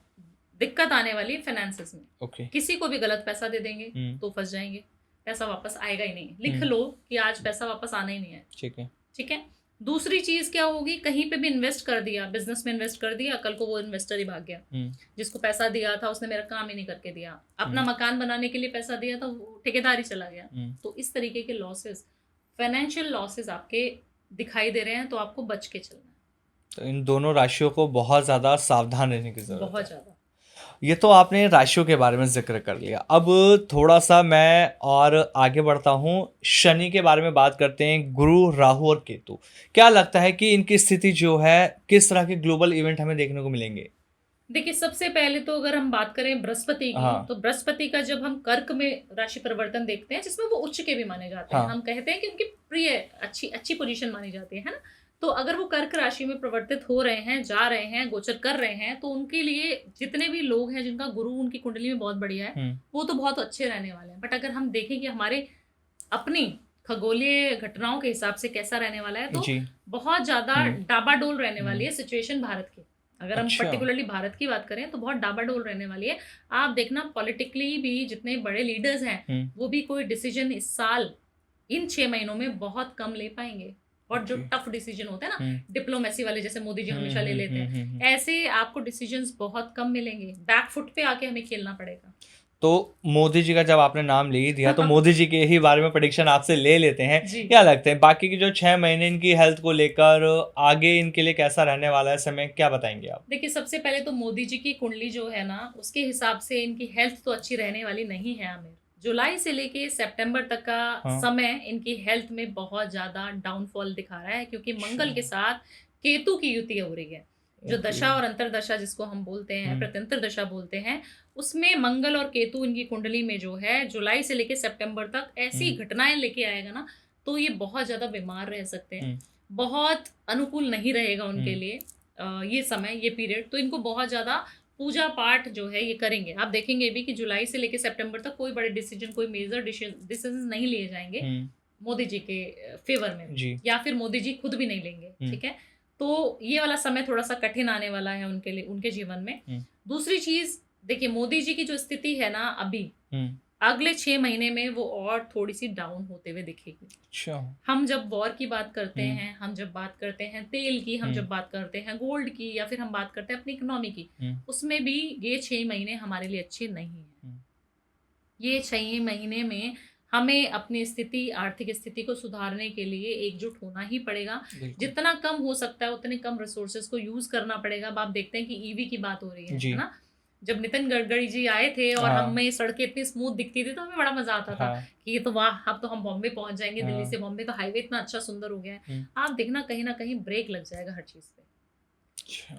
दिक्कत आने वाली है फाइनेंसेस में। किसी को भी गलत पैसा दे देंगे तो फंस जाएंगे, पैसा वापस आएगा ही नहीं। लिख लो कि आज पैसा वापस आना ही नहीं है। ठीक है। दूसरी चीज क्या होगी, कहीं पे भी इन्वेस्ट कर दिया, बिजनेस में इन्वेस्ट कर दिया, कल को वो इन्वेस्टर ही भाग गया। जिसको पैसा दिया था उसने मेरा काम ही नहीं करके दिया, अपना मकान बनाने के लिए पैसा दिया था वो ठेकेदार ही चला गया। तो इस तरीके के लॉसेस, फाइनेंशियल लॉसेस आपके दिखाई दे रहे हैं, तो आपको बच के चलना है। तो इन दोनों राशियों को बहुत ज्यादा सावधान रहने की जरूरत है। बहुत ज्यादा। ये तो आपने राशियों के बारे में जिक्र कर लिया, अब थोड़ा सा मैं और आगे बढ़ता हूँ, शनि के बारे में बात करते हैं। गुरु, राहु और केतु, क्या लगता है कि इनकी स्थिति जो है, किस तरह के ग्लोबल इवेंट हमें देखने को मिलेंगे? देखिए सबसे पहले तो अगर हम बात करें बृहस्पति की, तो बृहस्पति का जब हम कर्क में राशि परिवर्तन देखते हैं, जिसमें वो उच्च के भी माने जाते हैं, हम कहते हैं कि उनकी प्रिय अच्छी पोजीशन मानी जाती है ना। तो अगर वो कर्क राशि में प्रवर्तित हो रहे हैं, जा रहे हैं, गोचर कर रहे हैं, तो उनके लिए जितने भी लोग हैं जिनका गुरु उनकी कुंडली में बहुत बढ़िया है, वो तो बहुत अच्छे रहने वाले हैं। बट अगर हम देखें कि हमारे अपनी खगोलीय घटनाओं के हिसाब से कैसा रहने वाला है, तो बहुत ज्यादा डाबाडोल रहने वाली है सिचुएशन भारत की। अगर हम पर्टिकुलरली भारत की बात करें तो बहुत डाबाडोल रहने वाली है। आप देखना पॉलिटिकली भी जितने बड़े लीडर्स हैं वो भी कोई डिसीजन इस साल इन 6 महीनों में बहुत कम ले पाएंगे। और जो टफ डिसीजन होते हैं ना, डिप्लोमेसी वाले, जैसे मोदी जी हमेशा ले लेते हैं, ऐसे आपको डिसीजन्स बहुत कम मिलेंगे। बैकफुट पे आके हमें खेलना पड़ेगा। तो मोदी जी का जब आपने नाम ले ही दिया, तो मोदी जी के ही बारे में प्रेडिक्शन आपसे ले लेते हैं। क्या लगता है बाकी की जो 6 महीने इनकी हेल्थ को लेकर आगे इनके लिए कैसा रहने वाला है समय, क्या बताएंगे आप? देखिए सबसे पहले तो मोदी जी की कुंडली जो है ना, उसके हिसाब से इनकी हेल्थ तो अच्छी रहने वाली नहीं है। आमिर, जुलाई से लेके सितंबर तक का समय इनकी हेल्थ में बहुत ज्यादा डाउनफॉल दिखा रहा है, क्योंकि मंगल के साथ केतु की युति हो रही है। जो दशा और अंतरदशा जिसको हम बोलते हैं, प्रत्यंतर दशा बोलते हैं, उसमें मंगल और केतु इनकी कुंडली में जो है जुलाई से लेके सितंबर तक ऐसी घटनाएं लेके आएगा ना, तो ये बहुत ज्यादा बीमार रह सकते हैं। बहुत अनुकूल नहीं रहेगा उनके लिए ये समय, ये पीरियड। तो इनको बहुत ज्यादा पूजा पाठ जो है ये करेंगे। आप देखेंगे भी कि जुलाई से लेके सितंबर तक कोई बड़े डिसीजन, कोई मेजर डिसीजन नहीं लिए जाएंगे मोदी जी के फेवर में, या फिर मोदी जी खुद भी नहीं लेंगे। ठीक है। तो ये वाला समय थोड़ा सा कठिन आने वाला है उनके लिए, उनके जीवन में। दूसरी चीज, देखिए मोदी जी की जो स्थिति है ना अभी, हम्म। अगले 6 महीने में वो और थोड़ी सी डाउन होते हुए दिखेगी। अच्छा। हम जब वॉर की बात करते हम्म। हैं, हम जब बात करते हैं तेल की, हम जब बात करते हैं गोल्ड की, या फिर हम बात करते हैं अपनी इकोनॉमी की, उसमें भी ये 6 महीने हमारे लिए अच्छे नहीं हैं। ये 6 महीने में हमें अपनी स्थिति, आर्थिक स्थिति को सुधारने के लिए एकजुट होना ही पड़ेगा। जितना कम हो सकता है उतने कम रिसोर्सेज को यूज करना पड़ेगा। अब आप देखते हैं कि ईवी की बात हो रही है ना। जब नितिन गडकरी जी आए थे और हमें सड़कें इतनी स्मूथ दिखती थी तो हमें बड़ा मजा आता था कि ये तो वाह, अब तो हम बॉम्बे पहुंच जाएंगे। दिल्ली से बॉम्बे का हाईवे इतना अच्छा सुंदर हो गया है। आप देखना कहीं ना कहीं ब्रेक लग जाएगा हर चीज पे।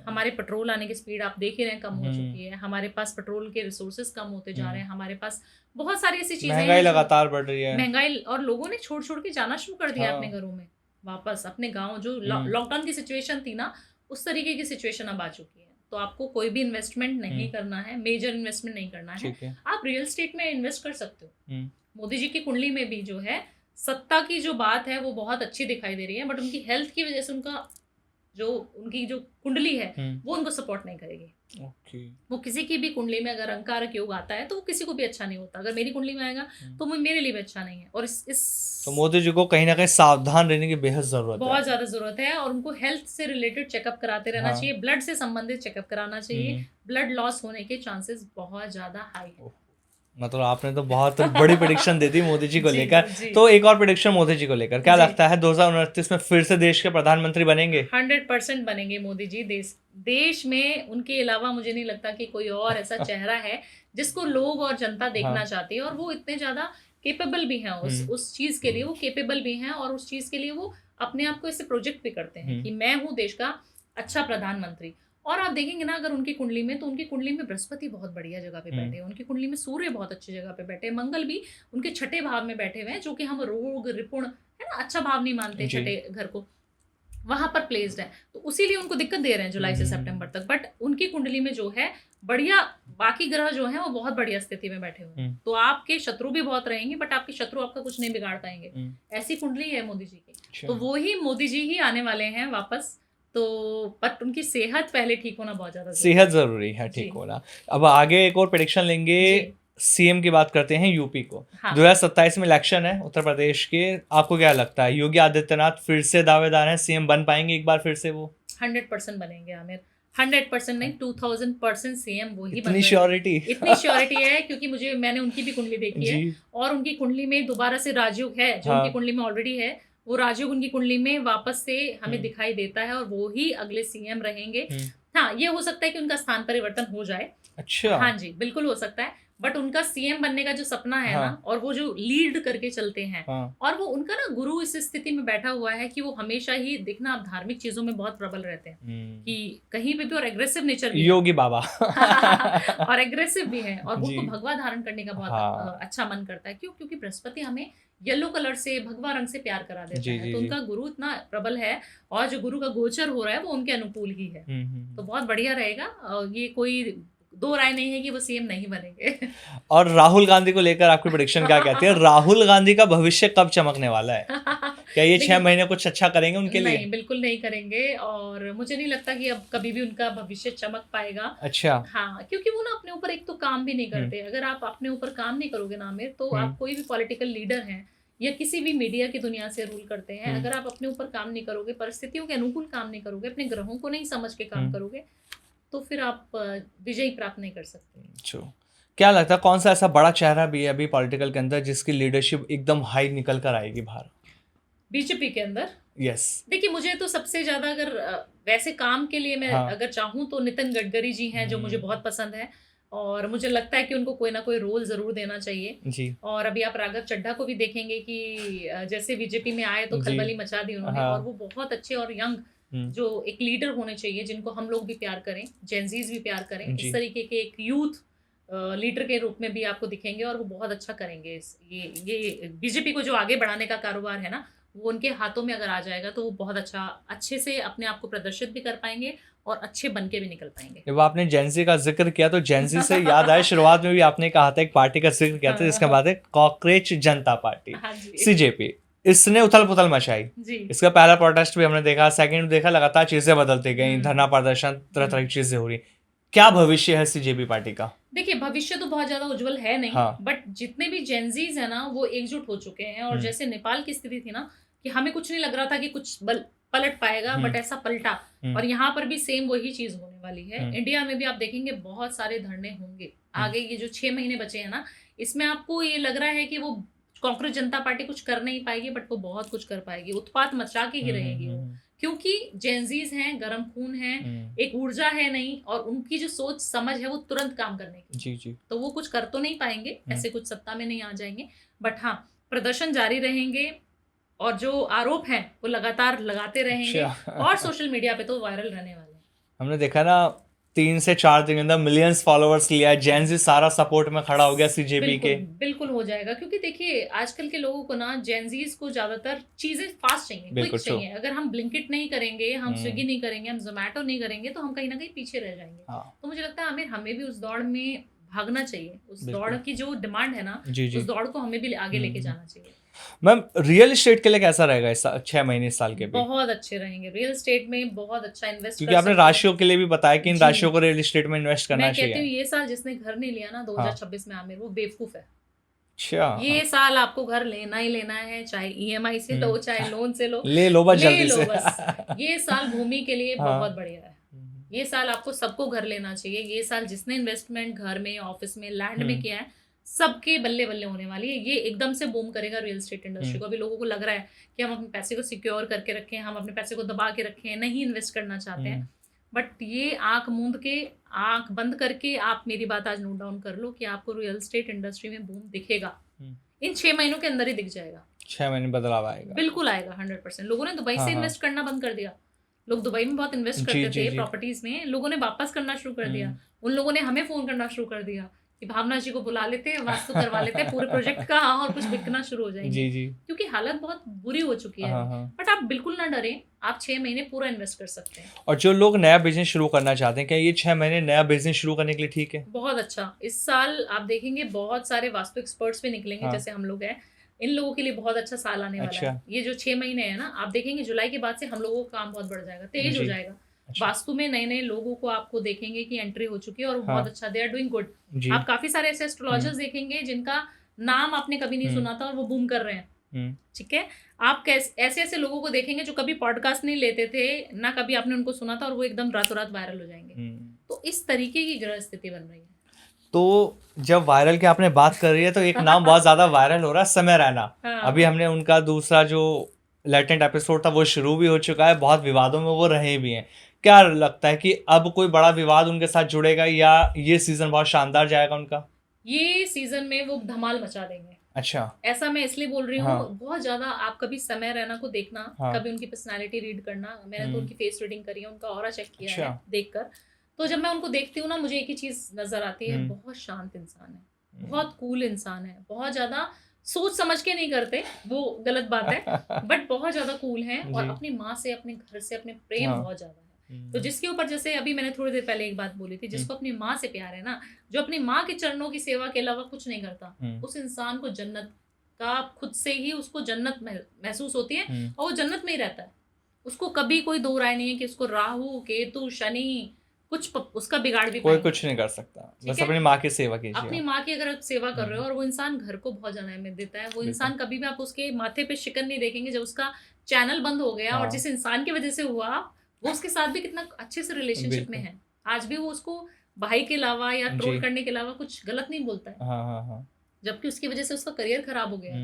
हमारे पेट्रोल आने की स्पीड आप देख ही रहे हैं, कम हो चुकी है। हमारे पास पेट्रोल के रिसोर्सेज कम होते जा रहे हैं। हमारे पास बहुत सारी ऐसी चीजें, महंगाई लगातार बढ़ रही है। महंगाई, और लोगों ने छोड़ छोड़ के जाना शुरू कर दिया अपने घरों में वापस, अपने गांव। जो लॉकडाउन की सिचुएशन थी ना, उस तरीके की सिचुएशन अब आ चुकी है। तो आपको कोई भी इन्वेस्टमेंट नहीं करना है, मेजर इन्वेस्टमेंट नहीं करना है। आप रियल एस्टेट में इन्वेस्ट कर सकते हो। मोदी जी की कुंडली में भी जो है सत्ता की जो बात है वो बहुत अच्छी दिखाई दे रही है, बट उनकी हेल्थ की वजह से उनकी जो कुंडली है वो उनको सपोर्ट नहीं करेगी। वो किसी की भी कुंडली में अगर अंगारक योग आता है तो वो किसी को भी अच्छा नहीं होता। अगर मेरी कुंडली में आएगा तो वो मेरे लिए भी अच्छा नहीं है। और तो मोदी जी को कहीं ना कहीं सावधान रहने की बेहद जरूरत है, बहुत ज्यादा जरूरत है। और उनको हेल्थ से रिलेटेड चेकअप कराते रहना चाहिए, ब्लड से संबंधित चेकअप कराना चाहिए। ब्लड लॉस होने के चांसेस बहुत ज्यादा हाई है। मतलब आपने तो बहुत बड़ी प्रेडिक्शन दे दी मोदी जी को लेकर। तो एक और प्रेडिक्शन मोदी जी को लेकर, क्या लगता है 2029 में फिर से देश के प्रधानमंत्री बनेंगे? 100% बनेंगे मोदी जी। देश में उनके अलावा मुझे नहीं लगता कि कोई और ऐसा चेहरा है जिसको लोग और जनता देखना चाहती है। और वो इतने ज्यादा केपेबल भी हैं उस चीज के लिए, वो केपेबल भी हैं। और उस चीज के लिए वो अपने आप को ऐसे प्रोजेक्ट भी करते हैं कि मैं हूँ देश का अच्छा प्रधानमंत्री। और आप देखेंगे ना अगर उनकी कुंडली में, तो उनकी कुंडली में बृहस्पति बहुत बढ़िया जगह पे बैठे हैं, उनकी कुंडली में सूर्य बहुत अच्छी जगह पे बैठे हैं, मंगल भी उनके छठे भाव में बैठे हुए हैं, जो कि हम रोग रिपुण है ना अच्छा भाव नहीं मानते छठे घर को, वहां पर प्लेस्ड है। तो उसीलिए उनको दिक्कत दे रहे हैं जुलाई से सितंबर तक। बट उनकी कुंडली में जो है बढ़िया, बाकी ग्रह जो है वो बहुत बढ़िया स्थिति में बैठे हुए हैं। तो आपके शत्रु भी बहुत रहेंगे, बट आपके शत्रु आपका कुछ नहीं बिगाड़ पाएंगे। ऐसी कुंडली है मोदी जी की। तो वो ही मोदी जी ही आने वाले हैं वापस। तो बट उनकी सेहत पहले ठीक होना बहुत ज्यादा, सेहत जरूरी है ठीक होना। अब आगे एक और प्रेडिक्शन लेंगे, सीएम की बात करते हैं यूपी को। 2027 में इलेक्शन है उत्तर प्रदेश के। आपको क्या लगता है योगी आदित्यनाथ फिर से दावेदार हैं, सीएम बन पाएंगे एक बार फिर से? वो 100% बनेंगे आमिर। 100% नहीं, 2000% सीएम वही इतनी श्योरिटी? इतनी श्योरिटी है क्योंकि मैंने उनकी भी कुंडली देखी है। और उनकी कुंडली में दोबारा से राजयोग है, जो उनकी कुंडली में ऑलरेडी है। वो राजयोग उनकी कुंडली में वापस से हमें दिखाई देता है और वो ही अगले सीएम रहेंगे। हाँ, ये हो सकता है कि उनका स्थान परिवर्तन हो जाए। अच्छा। हाँ जी, बिल्कुल हो सकता है। बट उनका सीएम बनने का जो सपना है ना, और वो जो लीड करके चलते हैं, और वो उनका ना गुरु इस स्थिति में बैठा हुआ है कि वो हमेशा ही देखना, आप धार्मिक चीजों में बहुत प्रबल रहते हैं कि कहीं पे भी, और एग्रेसिव नेचर भी योगी बाबा और एग्रेसिव भी है। और उनको भगवा धारण करने का बहुत अच्छा मन करता है। क्यों? क्योंकि बृहस्पति हमें येलो कलर से, भगवा रंग से प्यार करा देता है। तो उनका गुरु इतना प्रबल है, और जो गुरु का गोचर हो रहा है वो उनके अनुकूल ही है। तो बहुत बढ़िया रहेगा। ये कोई दो राय नहीं है कि वो सीएम नहीं बनेंगे। और राहुल गांधी को लेकर आपकी प्रेडिक्शन क्या कहती है? राहुल गांधी का भविष्य कब चमकने वाला है? क्या ये 6 महीने कुछ अच्छा करेंगे उनके लिए? नहीं, बिल्कुल नहीं करेंगे। और मुझे नहीं लगता कि अब कभी भी उनका भविष्य चमक पाएगा। अच्छा। हाँ, क्योंकि वो ना अपने ऊपर एक तो काम भी नहीं करते। अगर आप अपने ऊपर काम नहीं करोगे ना आमिर, तो आप कोई भी पॉलिटिकल लीडर हैं या किसी भी मीडिया की दुनिया से रूल करते हैं, अगर आप अपने ऊपर काम नहीं करोगे, परिस्थितियों के अनुकूल काम नहीं करोगे, अपने ग्रहों को नहीं समझ के काम करोगे, तो फिर आप विजय प्राप्त नहीं कर सकते। क्या लगता है कौन सा ऐसा बड़ा चेहरा भी है अभी पॉलिटिकल के अंदर जिसकी लीडरशिप एकदम हाई निकल कर आएगी बाहर? बीजेपी के अंदर? यस। देखिए, मुझे तो सबसे ज्यादा अगर वैसे काम के लिए मैं अगर चाहूँ तो नितिन गडकरी जी हैं, जो मुझे बहुत पसंद है। और मुझे लगता है कि उनको कोई ना कोई रोल जरूर देना चाहिए जी। और अभी आप राघव चड्ढा को भी देखेंगे कि जैसे बीजेपी में आए तो खलबली मचा दी उन्होंने। और वो बहुत अच्छे और यंग जो एक लीडर होने चाहिए, जिनको हम लोग भी प्यार करें, जेनजीज भी प्यार करें, इस तरीके के एक यूथ लीडर के रूप में भी आपको दिखेंगे। और वो बहुत अच्छा करेंगे। ये बीजेपी को जो आगे बढ़ाने का कारोबार है ना, वो उनके हाथों में अगर आ जाएगा तो वो बहुत अच्छे से अपने आप को प्रदर्शित भी कर पाएंगे और अच्छे बन के भी निकल पाएंगे। जब आपने जेनजी का जिक्र किया तो जेनजी से याद आया, शुरुआत में भी आपने कहा था एक पार्टी का जिक्र किया था जिसका बात है कॉकरोच जनता पार्टी, सीजेपी। इसने उथल पुथल मचाई जी। इसका पहला प्रोटेस्ट भी हमने देखा, सेकंड देखा, लगातार चीजें बदलती गई, धरना प्रदर्शन, तरह तरह की चीजें हो रही। क्या भविष्य है सीजेपी पार्टी का? देखिए, भविष्य तो बहुत ज़्यादा उज्जवल है नहीं, हाँ। बट जितने भी जेनज़ीज़ हैं ना, वो एकजुट हो चुके हैं और जैसे नेपाल की स्थिति थी ना, कि हमें कुछ नहीं लग रहा था कि कुछ पलट पाएगा, बट ऐसा पलटा और यहाँ पर भी सेम वही चीज़ होने वाली है। इंडिया में भी आप देखेंगे बहुत सारे धरने होंगे। आगे ये जो 6 महीने बचे हैं ना, इसमें आपको ये लग रहा है कि वो कांग्रेस जनता पार्टी कुछ कर नहीं पाएगी, बट वो बहुत कुछ कर पाएगी। उत्पात मचा के ही रहेगी वो। क्योंकि जेनज़ीज़ हैं, गरम खून हैं, एक ऊर्जा है नहीं और उनकी जो सोच समझ है वो तुरंत काम करने की। जी। तो वो कुछ कर तो नहीं पाएंगे, ऐसे कुछ सत्ता में नहीं आ जाएंगे, बट हाँ, प्रदर्शन जारी रहेंगे और जो आरोप हैं वो लगातार लगाते रहेंगे अच्छा। और सोशल मीडिया पे तो वायरल रहने वाले हैं। हमने देखा ना 3 से 4 दिन के अंदर मिलियंस फॉलोअर्स लिया, जेन जी सारा सपोर्ट में खड़ा हो गया सीजेपी बिल्कुल के। बिल्कुल हो जाएगा, क्योंकि देखिए आजकल के लोगों को ना, जेनजीज को ज्यादातर चीजें फास्ट चाहिए, क्विक बिल्कुल true। चाहिए। अगर हम ब्लिंकिट नहीं करेंगे, हम स्विगी नहीं करेंगे, हम जोमेटो नहीं करेंगे, तो हम कहीं ना कहीं पीछे रह जाएंगे। हाँ। तो मुझे लगता है हमें भी उस दौड़ में भागना चाहिए। उस बिल्कुल। दौड़ की जो डिमांड है ना, जी उस दौड़ को हमें भी आगे लेके जाना चाहिए। मैम, रियल एस्टेट के लिए कैसा रहेगा इस 6 महीने इस साल के भी? बहुत अच्छे रहेंगे रियल एस्टेट में, बहुत अच्छा इन्वेस्ट क्योंकि कर आपने सकते हैं। राशियों के लिए भी बताया कि इन जी। राशियों को रियल एस्टेट में इन्वेस्ट करना मैं कहती हूँ चाहिए। ये साल जिसने घर नहीं लिया ना 2026 में, आमिर, वो बेवकूफ है। अच्छा। ये साल आपको घर लेना ही लेना है, चाहे ईएमआई से लो, चाहे लोन से लो, ले लो बस ले जल्दी लो से। बस। ये साल भूमि के लिए हाँ। बहुत बढ़िया है। ये साल आपको सबको घर लेना चाहिए। ये साल जिसने इन्वेस्टमेंट घर में, ऑफिस में, लैंड में किया है, सबके बल्ले बल्ले होने वाली है। ये एकदम से बूम करेगा रियल एस्टेट इंडस्ट्री को। अभी लोगों को लग रहा है कि हम अपने पैसे को सिक्योर करके रखें, हम अपने पैसे को दबा के रखें, नहीं इन्वेस्ट करना चाहते हैं, बट ये आंख मूंद के, आंख बंद करके आप मेरी बात आज नोट डाउन कर लो कि आपको रियल एस्टेट इंडस्ट्री में बूम दिखेगा। इन 6 महीनों के अंदर ही दिख जाएगा। 6 महीने बदलाव आएगा। बिल्कुल आएगा 100%। लोगों ने दुबई से इन्वेस्ट करना बंद कर दिया। लोग दुबई में बहुत इन्वेस्ट करते थे प्रॉपर्टीज में, लोगों ने वापस करना शुरू कर दिया। उन लोगों ने हमें फोन करना शुरू कर दिया कि भावना जी को बुला लेते, वास्तु करवा लेते पूरे प्रोजेक्ट का, और कुछ बिकना शुरू हो जाएंगे। जी। क्योंकि हालत बहुत बुरी हो चुकी है। बट आप बिल्कुल ना डरें, आप 6 महीने पूरा इन्वेस्ट कर सकते हैं। और जो लोग नया बिजनेस शुरू करना चाहते हैं, क्या ये 6 महीने नया बिजनेस शुरू करने के लिए ठीक है? बहुत अच्छा। इस साल आप देखेंगे बहुत सारे वास्तु एक्सपर्ट्स भी निकलेंगे, जैसे हम लोग हैं। इन लोगों के लिए बहुत अच्छा साल आने वाला है। ये जो 6 महीने है ना, आप देखेंगे जुलाई के बाद से हम लोगों का काम बहुत बढ़ जाएगा, तेज हो जाएगा। वास्तु में नए नए लोगों को आपको देखेंगे कि एंट्री हो चुकी है और बहुत अच्छा, दे आर डूइंग गुड। आप काफी सारे ऐसे एस्ट्रोलॉजर्स देखेंगे जिनका नाम आपने कभी नहीं सुना था और वो बूम कर रहे हैं। ठीक है, आप ऐसे ऐसे लोगों को देखेंगे जो कभी पॉडकास्ट नहीं लेते थे ना, कभी आपने उनको सुना था, और वो एकदम रातों रात वायरल हो जाएंगे। तो इस तरीके की ग्रह स्थिति बन रही है। तो जब वायरल की आपने बात कर रही है, तो एक नाम बहुत ज्यादा वायरल हो रहा है, समय रैना। अभी हमने उनका दूसरा जो लेटेंट एपिसोड था वो शुरू भी हो चुका है, बहुत विवादों में वो रहे भी हैं। क्या लगता है कि अब कोई बड़ा विवाद उनके साथ जुड़ेगा, या ये सीजन बहुत शानदार जाएगा उनका? ये सीजन में वो धमाल मचा देंगे। अच्छा। ऐसा मैं इसलिए बोल रही हूँ, बहुत ज्यादा। आप कभी समय रैना को देखना, कभी उनकी पर्सनालिटी रीड करना। मैंने तो उनकी फेस रीडिंग करी है, उनका ऑरा चेक किया है देखकर। तो जब मैं उनको देखती हूँ ना, मुझे एक ही चीज नजर आती है, बहुत शांत इंसान है, बहुत कूल इंसान है, बहुत ज्यादा सोच समझ के नहीं करते, वो गलत बात है, बट बहुत ज्यादा कूल हैं और अपनी माँ से, अपने घर से, अपने प्रेम बहुत ज्यादा है। तो जिसके ऊपर, जैसे अभी मैंने थोड़ी देर पहले एक बात बोली थी, जिसको अपनी माँ से प्यार है ना, जो अपनी माँ के चरणों की सेवा के अलावा कुछ नहीं करता, उस इंसान को जन्नत का, खुद से ही उसको जन्नत महसूस होती है और वो जन्नत में ही रहता है। उसको कभी कोई दो राय नहीं है कि उसको राहु, केतु, शनि कुछ उसका बिगाड़ भी कोई कुछ नहीं कर सकता। बस अपनी माँ की सेवा कीजिए। अपनी माँ की अगर आप सेवा कर रहे हो, और वो इंसान घर को बहुत ज्यादा अहमियत देता है। वो इंसान कभी भी, आप उसके माथे पे शिकन नहीं देखेंगे। जब उसका चैनल बंद हो गया और जिस इंसान की वजह से हुआ, वो उसके साथ भी कितना अच्छे से रिलेशनशिप में है, आज भी वो उसको भाई के अलावा या ट्रोल करने के अलावा कुछ गलत नहीं बोलता है। जबकि उसकी वजह से उसका करियर खराब हो गया,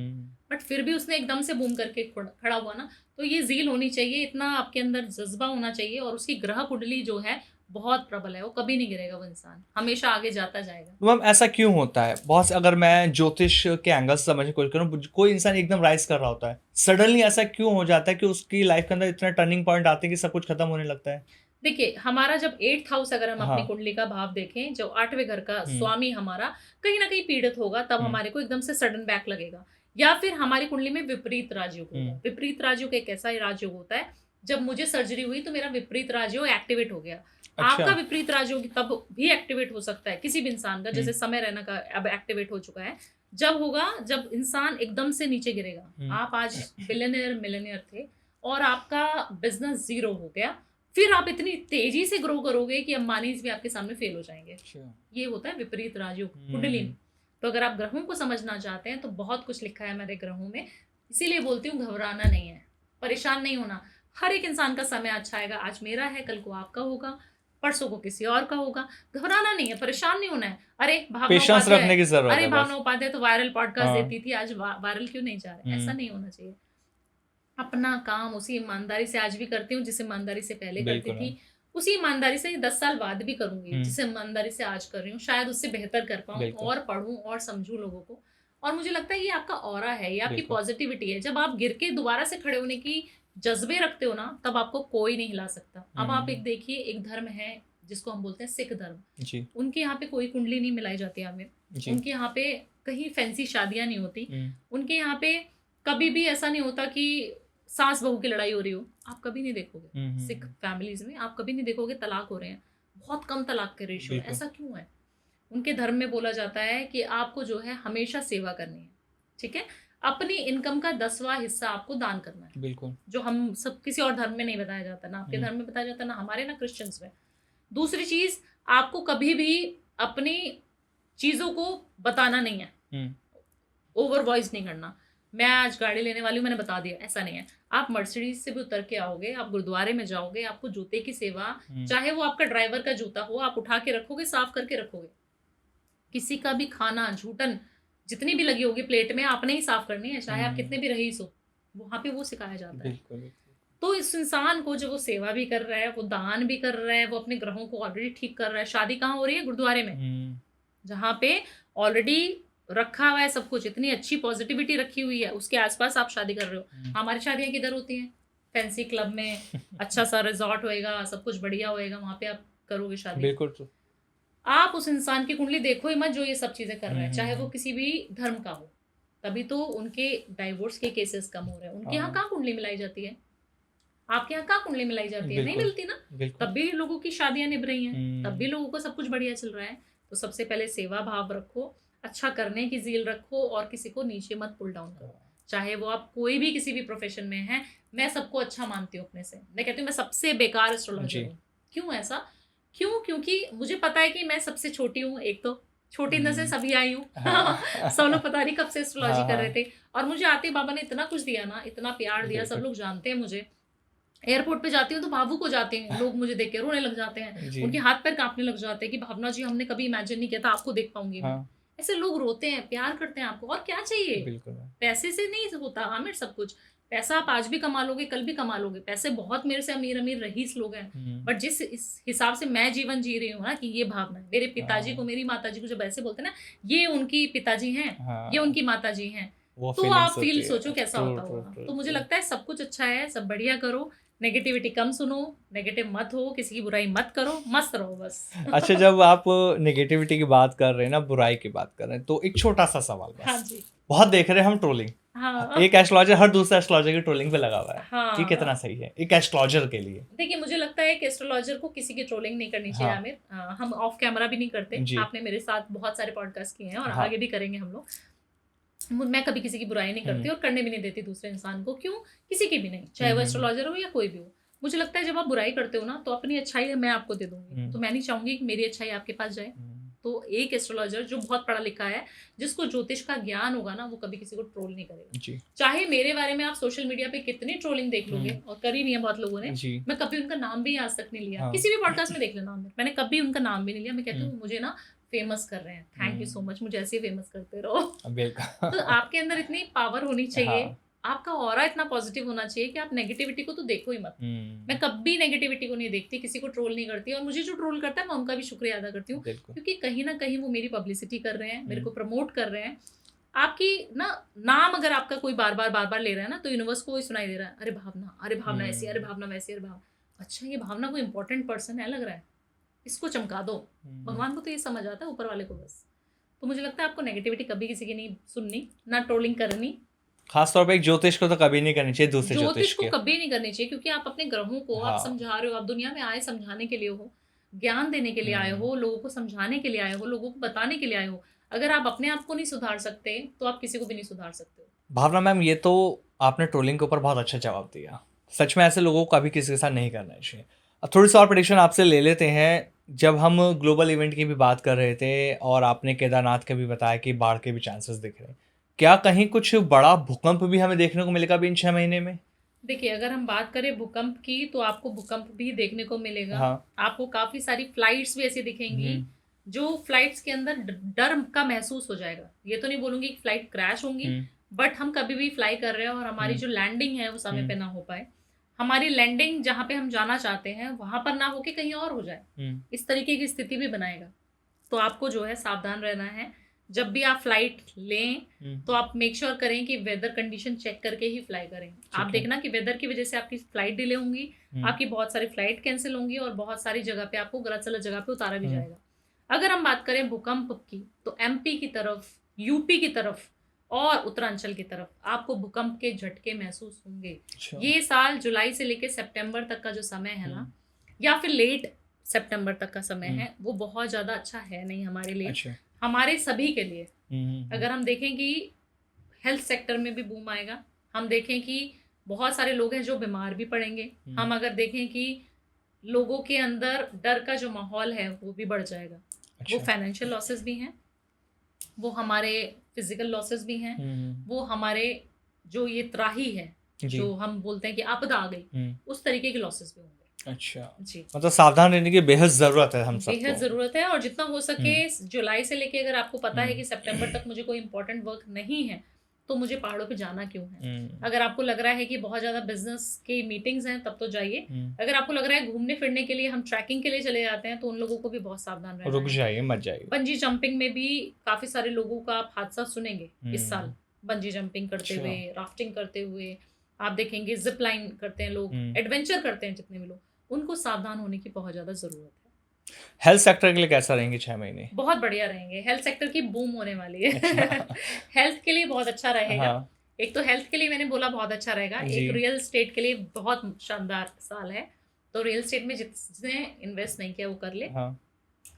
बट फिर भी उसने एकदम से बूम करके खड़ा हुआ ना। तो ये ज़ील होनी चाहिए, इतना आपके अंदर जज्बा होना चाहिए, और उसकी ग्रह कुंडली जो है बहुत प्रबल है, वो कभी नहीं गिरेगा, वो इंसान हमेशा आगे जाता जाएगा। तो मैम ऐसा क्यों होता है? बहुत, अगर मैं ज्योतिष के एंगल से समझने की कोशिश करूँ, कोई इंसान एकदम राइज कर रहा होता है, सडनली ऐसा क्यों हो जाता है कि उसकी लाइफ के अंदर इतना टर्निंग पॉइंट आते हैं कि सब कुछ खत्म होने लगता है? देखिए, हमारा जब 8th हाउस, अगर हम अपनी कुंडली का भाव देखें, जो 8वें घर का स्वामी हमारा कहीं ना कहीं पीड़ित होगा, तब हमारे को एकदम से सडन बैक लगेगा। या फिर हमारी कुंडली में विपरीत राजयोग होगा। विपरीत राजयोग एक ऐसा राजयोग होता है, जब मुझे सर्जरी हुई तो मेरा विपरीत राजयोग एक्टिवेट हो गया। आपका विपरीत राजयोग तब भी एक्टिवेट हो सकता है किसी भी इंसान का, जैसे समय रहना का अब एक्टिवेट हो चुका है। जब होगा, जब इंसान एकदम से नीचे गिरेगा। आप आज बिलियनियर मिलियनियर थे और आपका बिजनेस जीरो हो गया, फिर आप इतनी तेजी से ग्रो करोगे कि अंबानीज भी आपके सामने फेल हो जाएंगे। अच्छा। ये होता है विपरीत राजयोग, कुंडलिनी। हम्म, तो अगर आप ग्रहों को समझना चाहते हैं तो बहुत कुछ लिखा है मेरे ग्रहों में। इसीलिए बोलती हूँ घबराना नहीं है, परेशान नहीं होना। हर एक इंसान का समय अच्छा आएगा। आज मेरा है, कल को आपका होगा, परसों को किसी और का होगा। घबराना नहीं है, परेशान नहीं होना है। अरे भावना पेशेंस उपाध्याय, रखने की जरूरत अरे है बस। भावना उपाध्याय तो वायरल पॉडकास्ट हाँ। देती थी, आज वायरल क्यों नहीं जा रहे? ऐसा हम्म, नहीं होना चाहिए। अपना काम उसी ईमानदारी से आज भी करती हूँ जिस ईमानदारी से पहले करती बिल्कुल। थी। उसी ईमानदारी से 10 साल बाद भी करूंगी, हम्म, जिस ईमानदारी से आज कर रही हूँ शायद उससे बेहतर कर पाऊँ, बिल्कुल और पढ़ूं और समझूं लोगों को। और मुझे लगता है ये आपका ऑरा है, ये आपकी बिल्कुल। पॉजिटिविटी है। जब आप गिर के दोबारा से खड़े होने की जज्बे रखते हो ना, तब आपको कोई नहीं हिला सकता। अब आप एक देखिए, एक धर्म है जिसको हम बोलते हैं सिख धर्म। जी उनके यहाँ पे कोई कुंडली नहीं मिलाई जाती है हमें। जी। उनके यहाँ पे कहीं फैंसी शादियां नहीं होती। हम्म, उनके यहाँ पे कभी भी ऐसा नहीं होता कि सास बहू की लड़ाई हो रही हो, आप कभी नहीं देखोगे। सिख फैमिलीज में आप कभी नहीं देखोगे तलाक हो रहे हैं। बहुत कम तलाक के रेशियो है। बिल्कुल। ऐसा क्यों है? उनके धर्म में बोला जाता है कि आपको जो है हमेशा सेवा करनी है, ठीक है। अपनी इनकम का 10वां हिस्सा आपको दान करना है, बिल्कुल। जो हम सब किसी और धर्म में नहीं बताया जाता, ना आपके हम्म, धर्म में बताया जाता, ना हमारे, ना क्रिश्चियंस में। दूसरी चीज, आपको कभी भी अपनी चीजों को बताना नहीं है, हम्म, ओवर वॉइस नहीं करना। मैं आज गाड़ी लेने वाली हूँ, मैंने बता दिया, ऐसा नहीं है। आप मर्सिडीज से भी उतर के आओगे, आप गुरुद्वारे में जाओगे, आपको जूते की सेवा, चाहे वो आपका ड्राइवर का जूता हो, आप उठा के रखोगे, साफ करके रखोगे। किसी का भी खाना झूठन जितनी भी लगी होगी प्लेट में, आपने ही साफ करनी है, चाहे आप कितने भी रईस हो। वहां पे वो सिखाया जाता है। बिल्कुल। तो इस इंसान को जो वो सेवा भी कर रहा है, वो दान भी कर रहा है, वो अपने ग्रहों को ऑलरेडी ठीक कर रहा है। शादी कहाँ हो रही है? गुरुद्वारे में, जहाँ पे ऑलरेडी रखा हुआ है सब कुछ, इतनी अच्छी पॉजिटिविटी रखी हुई है, उसके आसपास आप शादी कर रहे हो। हमारी शादियां किधर होती हैं? फैंसी क्लब में, अच्छा सा रिजॉर्ट होएगा, सब कुछ बढ़िया होएगा, वहां पे आप करोगे शादी। बिल्कुल। आप उस इंसान की कुंडली देखो ही मत जो ये सब चीजें कर रहा है, चाहे वो किसी भी धर्म का हो। तभी तो उनके डाइवोर्स के केसेस कम हो रहे हैं। उनके यहाँ कहाँ कुंडली मिलाई जाती है? आपके यहाँ कहाँ कुंडली मिलाई जाती है? नहीं मिलती ना। तब भी लोगों की शादियां निभ रही हैं, तब भी लोगों को सब कुछ बढ़िया चल रहा है। तो सबसे पहले सेवा भाव रखो, अच्छा करने की ज़ील रखो, और किसी को नीचे मत पुल डाउन करो। चाहे वो आप कोई भी किसी भी प्रोफेशन में है। मैं सबको अच्छा मानती हूँ अपने से। मैं कहती हूँ मैं सबसे बेकार एस्ट्रोलॉजर हूँ। क्यों ऐसा? क्यों? क्योंकि मुझे पता है कि मैं सबसे छोटी हूँ। एक तो छोटी नजर से सभी आई हूँ। सब लोग पता नहीं कब से एस्ट्रोलॉजी कर रहे थे, और मुझे आते बाबा ने इतना कुछ दिया ना, इतना प्यार दिया। सब लोग जानते हैं मुझे। एयरपोर्ट पे जाती हूँ तो भावुक हो जाते हैं लोग, मुझे देख के रोने लग जाते हैं। उनके हाथ पैर कांपने लग जाते हैं कि भावना जी, हमने कभी इमेजिन नहीं किया था आपको देख पाऊंगी मैं। ऐसे लोग रोते हैं, प्यार करते हैं आपको, और क्या चाहिए? पैसे से नहीं होता आमिर सब कुछ। पैसा आप आज भी कमा लोगे, कल भी कमा लोगे। पैसे बहुत मेरे से अमीर अमीर रईस लोग हैं, बट जिस इस हिसाब से मैं जीवन जी रही हूँ ना, कि ये भावना है। मेरे पिताजी को, मेरी माताजी को जब ऐसे बोलते हैं ना, ये उनकी पिताजी हैं, ये उनकी माताजी हैं, तो आप फील सोचो कैसा होता होगा। तो मुझे लगता है सब कुछ अच्छा है, सब बढ़िया करो, नेगेटिविटी कम सुनो, नेगेटिव मत हो, किसी की बुराई मत करो, मस्त रहो बस। अच्छा, जब आप नेगेटिविटी की बात कर रहे हैं ना, बुराई की बात कर रहे हैं, तो एक छोटा सा सवाल बस। हाँ जी। बहुत देख रहे हैं हम ट्रोलिंग। हाँ। एक एस्ट्रोलॉजर हर दूसरा एस्ट्रोलॉजर की ट्रोलिंग पे लगा हुआ है। हाँ। ये कितना सही है एक एस्ट्रोलॉजर के लिए? देखिए, मुझे लगता है कि एस्ट्रोलॉजर को किसी की ट्रोलिंग नहीं करनी चाहिए आमिर। हम ऑफ कैमरा भी नहीं करते। आपने मेरे साथ बहुत सारे पॉडकास्ट किए हैं, और आगे भी करेंगे हम लोग। मैं कभी किसी की बुराई नहीं करती, और करने भी नहीं देती दूसरे इंसान को। क्यों? किसी की भी नहीं, चाहे वो एस्ट्रोलॉजर हो या कोई भी हो। मुझे लगता है जब आप बुराई करते हो ना, तो अपनी अच्छाई मैं आपको दे दूंगी, तो मैं नहीं चाहूंगी कि मेरी अच्छाई आपके पास जाए। तो एक एस्ट्रोलॉजर जो बहुत पढ़ा लिखा है, जिसको ज्योतिष का ज्ञान होगा ना, वो कभी किसी को ट्रोल नहीं करेगा। चाहे मेरे बारे में आप सोशल मीडिया पे कितनी ट्रोलिंग देख लोगे, और करी नहीं है बहुत लोगों ने, मैं कभी उनका नाम भी आज तक नहीं लिया। किसी भी पॉडकास्ट में देख लेना, मैंने कभी उनका नाम भी नहीं लिया। मैं कहती हूँ मुझे ना फेमस कर रहे हैं, थैंक यू सो मच, मुझे ऐसे ही फेमस करते रहो। तो आपके अंदर इतनी पावर होनी चाहिए, आपका ऑरा इतना पॉजिटिव होना चाहिए कि आप नेगेटिविटी को तो देखो ही मत। मैं कभी नेगेटिविटी को नहीं देखती, किसी को ट्रोल नहीं करती, और मुझे जो ट्रोल करता है मैं उनका भी शुक्रिया अदा करती हूँ, क्योंकि कहीं ना कहीं वो मेरी पब्लिसिटी कर रहे हैं, मेरे को प्रमोट कर रहे हैं। आपकी ना नाम अगर आपका कोई बार बार ले रहा है ना, तो यूनिवर्स को सुनाई दे रहा है, अरे भावना ऐसी, अरे भावना वैसी, अरे भावना, अच्छा ये भावना कोई इंपॉर्टेंट पर्सन है लग रहा है, इसको चमका दो। भगवान को तो ये समझ आता है, ऊपर वाले को बस। तो मुझे लगता है आपको नेगेटिविटी कभी किसी की नहीं सुननी, ना ट्रोलिंग करनी। खासतौर पे एक ज्योतिष को तो कभी नहीं करनी चाहिए, दूसरे ज्योतिष को कभी नहीं करनी चाहिए, क्योंकि आप अपने ग्रहों को आप समझा रहे हो। आप दुनिया में आए समझाने के लिए हो, ज्ञान देने के लिए आए हो, लोगों को समझाने के लिए आए हो, लोगों को बताने के लिए आए हो। अगर आप अपने आप को नहीं सुधार सकते, तो आप किसी को भी नहीं सुधार सकते हो। भावना मैम, ये तो आपने ट्रोलिंग के ऊपर बहुत अच्छा जवाब दिया। सच में ऐसे लोगों को कभी किसी के साथ नहीं करना चाहिए। अब थोड़ी सी और प्रेडिक्शन आपसे ले लेते हैं। जब हम ग्लोबल इवेंट की भी बात कर रहे थे और आपने केदारनाथ का भी बताया कि बाढ़ के भी चांसेस दिख रहे हैं, क्या कहीं कुछ बड़ा भूकंप भी हमें देखने को मिलेगा अभी इन 6 महीने में? देखिए, अगर हम बात करें भूकंप की तो आपको भूकंप भी देखने को मिलेगा। हाँ। आपको काफ़ी सारी फ्लाइट्स भी ऐसी दिखेंगी हम्म, जो फ्लाइट्स के अंदर डर का महसूस हो जाएगा। ये तो नहीं बोलूँगी कि फ्लाइट क्रैश होंगी, हम्म, बट हम कभी भी फ्लाई कर रहे हैं और हमारी हम्म, जो लैंडिंग है वो समय पे हम्म, ना हो पाए। हमारी लैंडिंग जहाँ पे हम जाना चाहते हैं वहाँ पर ना होके कहीं और हो जाए, हम्म, इस तरीके की स्थिति भी बनाएगा। तो आपको जो है सावधान रहना है। जब भी आप फ्लाइट लें तो आप मेक श्योर करें कि वेदर कंडीशन चेक करके ही फ्लाई करें। आप ठीक है। देखना कि वेदर की वजह से आपकी फ्लाइट डिले होंगी, हम्म, आपकी बहुत सारी फ्लाइट कैंसिल होंगी और बहुत सारी जगह पे आपको गलत जगह पे उतारा भी हम्म, जाएगा। अगर हम बात करें भूकंप की तो एमपी की तरफ, यूपी की तरफ और उत्तरांचल की तरफ आपको भूकंप के झटके महसूस होंगे। अच्छा। ये साल जुलाई से लेकर सितंबर तक का जो समय है ना, हम्म, या फिर लेट सितंबर तक का समय हम्म, है, वो बहुत ज़्यादा अच्छा है नहीं हमारे लिए, अच्छा। हमारे सभी के लिए। हम्म, अगर हम देखें कि हेल्थ सेक्टर में भी बूम आएगा, हम देखें कि बहुत सारे लोग हैं जो बीमार भी पड़ेंगे, हम अगर देखें कि लोगों के अंदर डर का जो माहौल है वो भी बढ़ जाएगा। वो अच्छा। फाइनेंशियल लॉसेस भी हैं, वो हमारे फिजिकल लॉसेस भी हैं, वो हमारे जो ये त्राही है, जी। जो हम बोलते हैं कि आपदा आ गई, हम्म, उस तरीके के लॉसेस भी होंगे। अच्छा। जी, मतलब सावधान रहने की बेहद ज़रूरत है हम बेहद सबको। ज़रूरत है और जितना हो सके हम्म, जुलाई से लेके, अगर आपको पता है हम्म, कि सितंबर तक मुझे कोई इंपॉर्टेंट वर्क नहीं है तो मुझे पहाड़ों पे जाना क्यों है। हम्म, अगर आपको लग रहा है कि बहुत ज़्यादा बिजनेस की मीटिंग्स हैं तब तो जाइए। अगर आपको लग रहा है घूमने फिरने के लिए हम ट्रैकिंग के लिए चले जाते हैं तो उन लोगों को भी बहुत सावधान रहना रुक है। जाइए, मत जाइए। बंजी जंपिंग में भी काफ़ी सारे लोगों का आप हादसा सुनेंगे इस साल। हम्म, बंजी जंपिंग करते अच्छा। हुए, राफ्टिंग करते हुए, आप देखेंगे जिप लाइन करते हैं लोग, हम्म, एडवेंचर करते हैं जितने भी लोग, उनको सावधान होने की बहुत ज़्यादा ज़रूरत है। हेल्थ सेक्टर के लिए कैसा रहेंगे 6 महीने? बहुत बढ़िया रहेंगे, हेल्थ सेक्टर की बूम होने वाली है। अच्छा। हेल्थ के लिए बहुत अच्छा रहेगा। हाँ। एक तो हेल्थ के लिए मैंने बोला बहुत अच्छा रहेगा, जी। एक रियल एस्टेट के लिए बहुत शानदार साल है। तो रियल एस्टेट में जिसने इन्वेस्ट नहीं किया वो कर ले। हाँ।